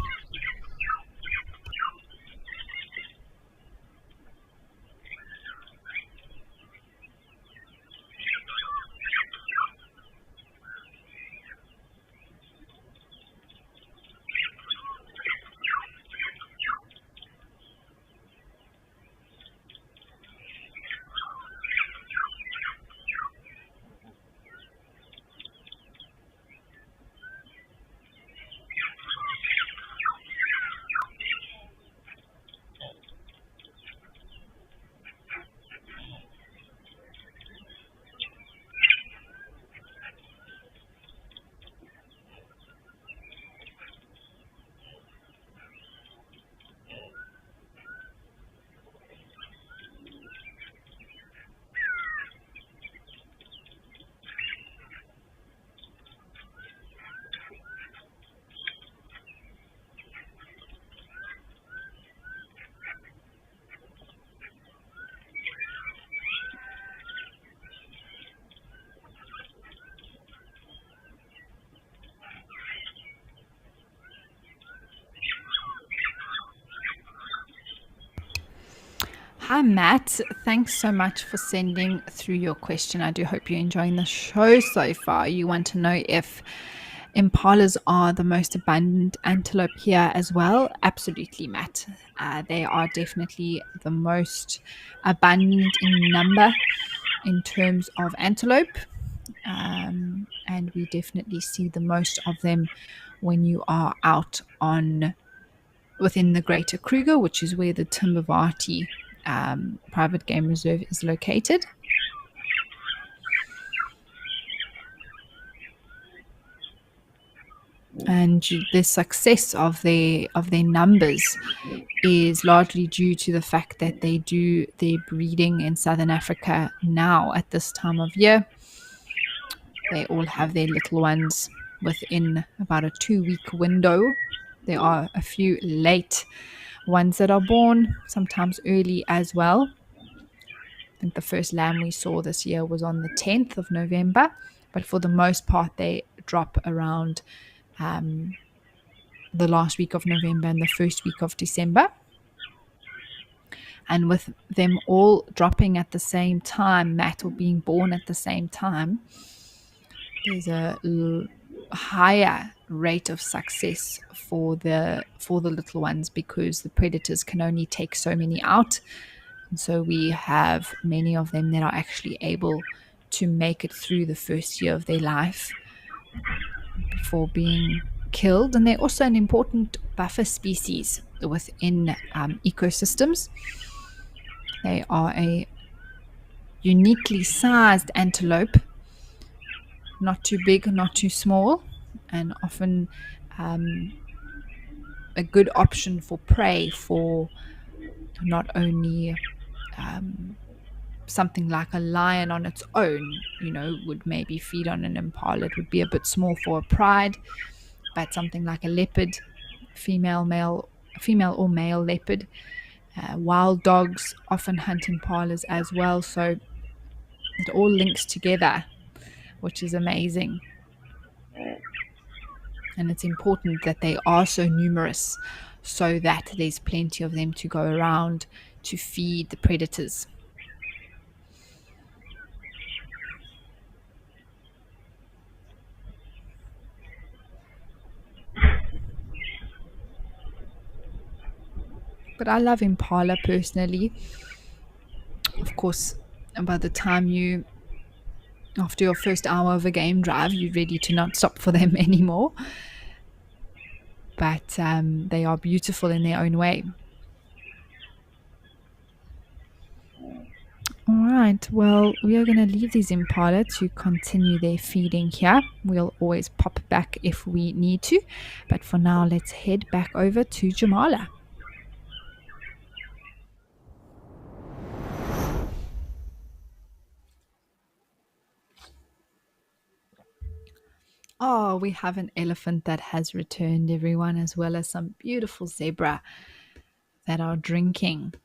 Hi, Matt. Thanks so much for sending through your question. I do hope you're enjoying the show so far. You want to know if impalas are the most abundant antelope here as well? Absolutely, Matt. They are definitely the most abundant in number in terms of antelope. And we definitely see the most of them when you are out on within the Greater Kruger, which is where the Timbavati private game reserve is located. And the success of their numbers is largely due to the fact that they do their breeding in Southern Africa now at this time of year. They all have their little ones within about a 2-week window. There are a few late ones that are born, sometimes early as well. I think the first lamb we saw this year was on the 10th of November, but for the most part, they drop around the last week of November and the first week of December. And with them all dropping at the same time, Matt, or being born at the same time, there's a higher rate of success for the little ones because the predators can only take so many out. And so we have many of them that are actually able to make it through the first year of their life before being killed. And they're also an important buffer species within ecosystems. They are a uniquely sized antelope, not too big, not too small, and often a good option for prey for not only something like a lion on its own, would maybe feed on an impala. It would be a bit small for a pride, but something like a leopard, female or male leopard. Wild dogs often hunt impalas as well, so it all links together, which is amazing. And it's important that they are so numerous so that there's plenty of them to go around to feed the predators. But I love impala personally. Of course, by the time after your first hour of a game drive, you're ready to not stop for them anymore. But they are beautiful in their own way. All right, well, we are going to leave these impala to continue their feeding here. We'll always pop back if we need to. But for now, let's head back over to Jamala. Oh, we have an elephant that has returned, everyone, as well as some beautiful zebra that are drinking.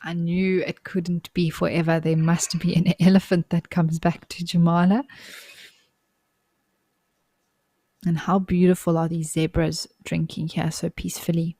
I knew it couldn't be forever. There must be an elephant that comes back to Jamala. And how beautiful are these zebras drinking here so peacefully.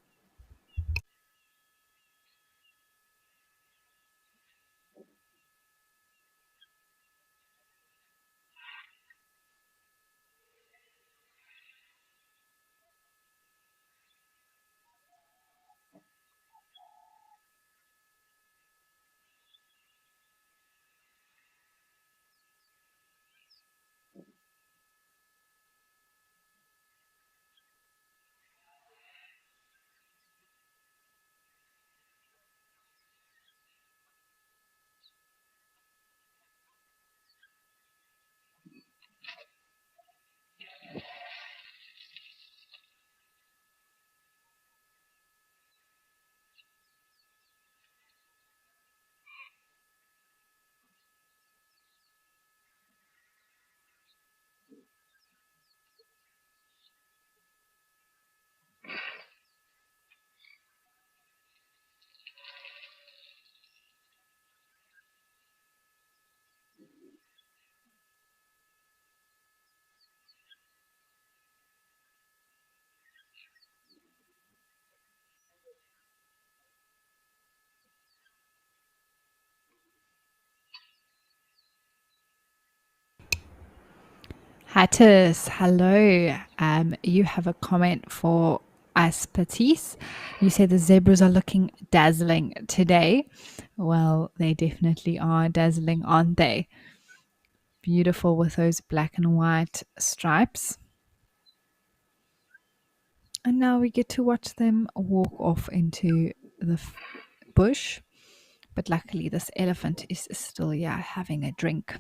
Hattis, hello. You have a comment for us, Patisse. You say the zebras are looking dazzling today. Well, they definitely are dazzling, aren't they? Beautiful with those black and white stripes. And now we get to watch them walk off into the bush. But luckily, this elephant is still here having a drink.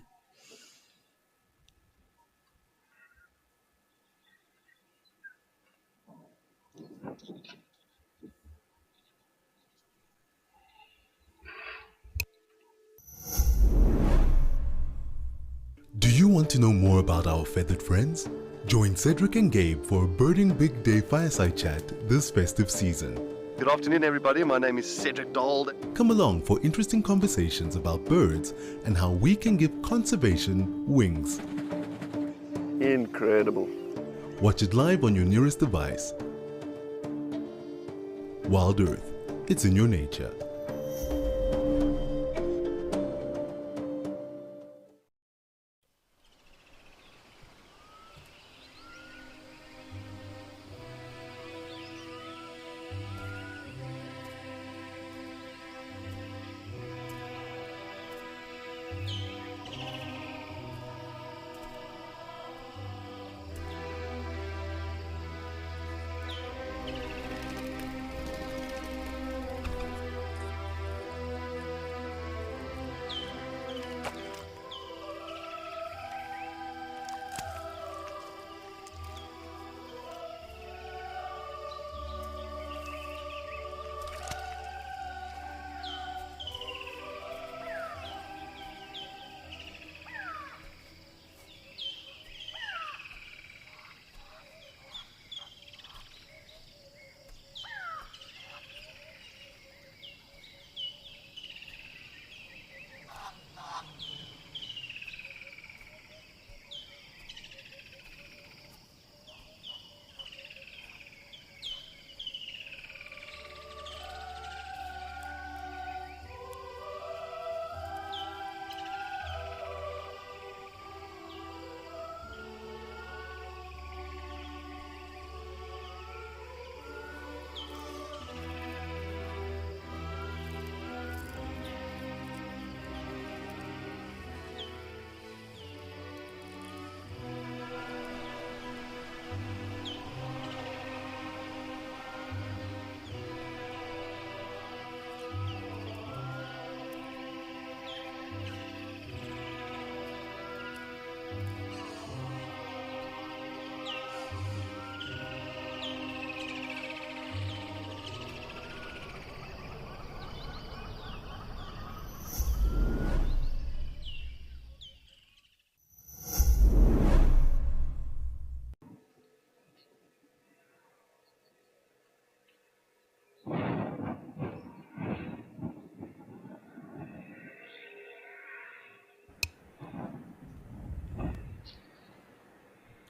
Do you want to know more about our feathered friends? Join Cedric and Gabe for a Birding Big Day fireside chat this festive season. Good afternoon, everybody. My name is Cedric Dold. Come along for interesting conversations about birds and how we can give conservation wings. Incredible. Watch it live on your nearest device. WildEarth, it's in your nature.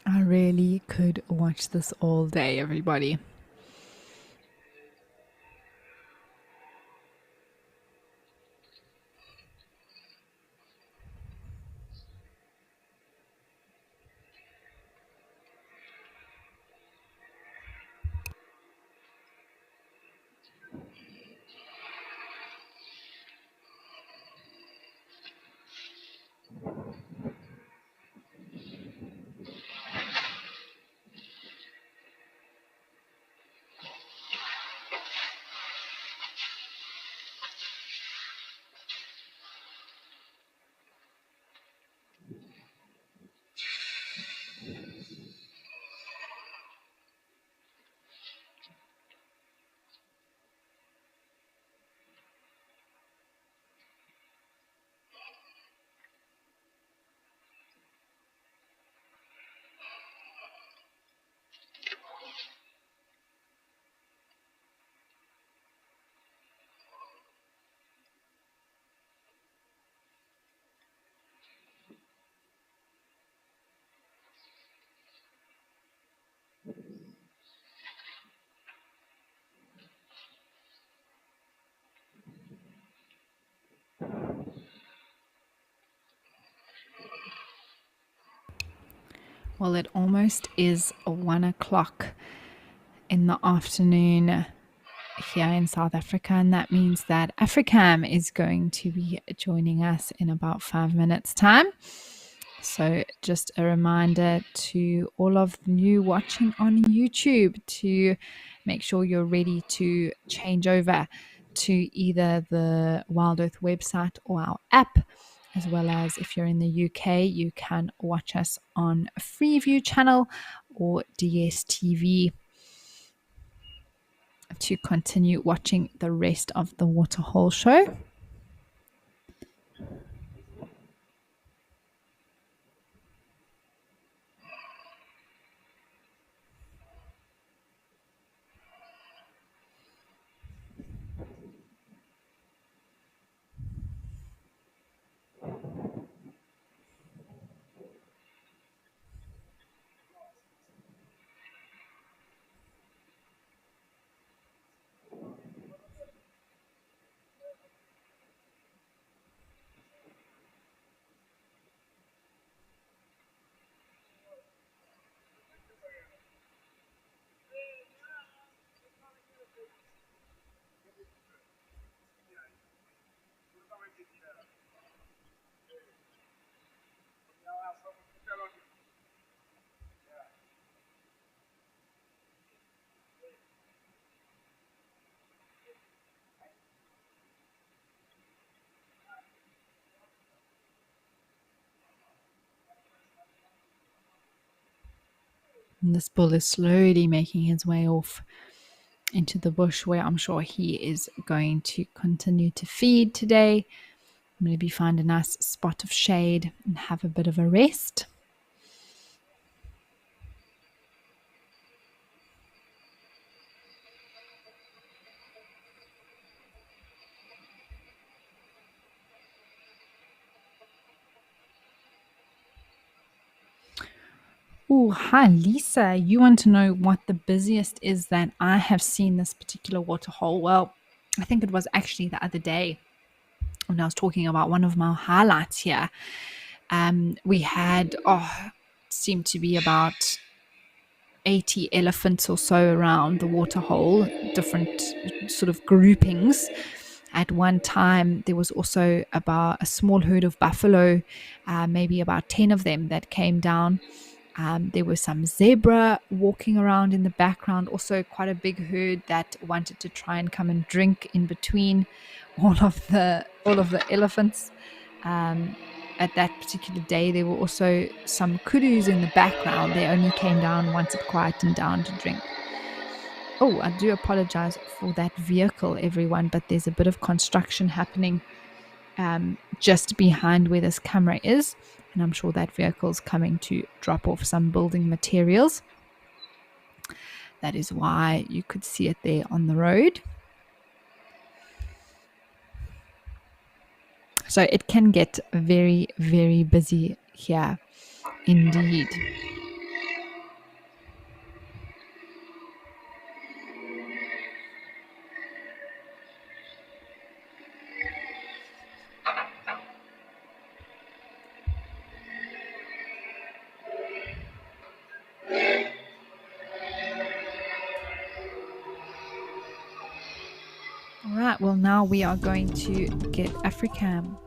I really could watch this all day, everybody. Well, it almost is 1 o'clock in the afternoon here in South Africa, and that means that Africam is going to be joining us in about 5 minutes' time. So, just a reminder to all of you watching on YouTube to make sure you're ready to change over to either the WildEarth website or our app, as well as if you're in the UK, you can watch us on Freeview channel or DSTV to continue watching the rest of the Waterhole show. And this bull is slowly making his way off into the bush where I'm sure he is going to continue to feed today. Maybe find a nice spot of shade and have a bit of a rest. Oh, hi, Lisa. You want to know what the busiest is that I have seen this particular waterhole? Well, I think it was actually the other day when I was talking about one of my highlights here. We had, seemed to be about 80 elephants or so around the waterhole, different sort of groupings. At one time, there was also about a small herd of buffalo, maybe about 10 of them that came down. There was some zebra walking around in the background, also quite a big herd that wanted to try and come and drink in between all of the elephants. At that particular day, there were also some kudus in the background. They only came down once it quietened down to drink. Oh, I do apologize for that vehicle, everyone, but there's a bit of construction happening just behind where this camera is, and I'm sure that vehicle's coming to drop off some building materials. That is why you could see it there on the road. So it can get very, very busy here indeed. All right, well, now we are going to get Africam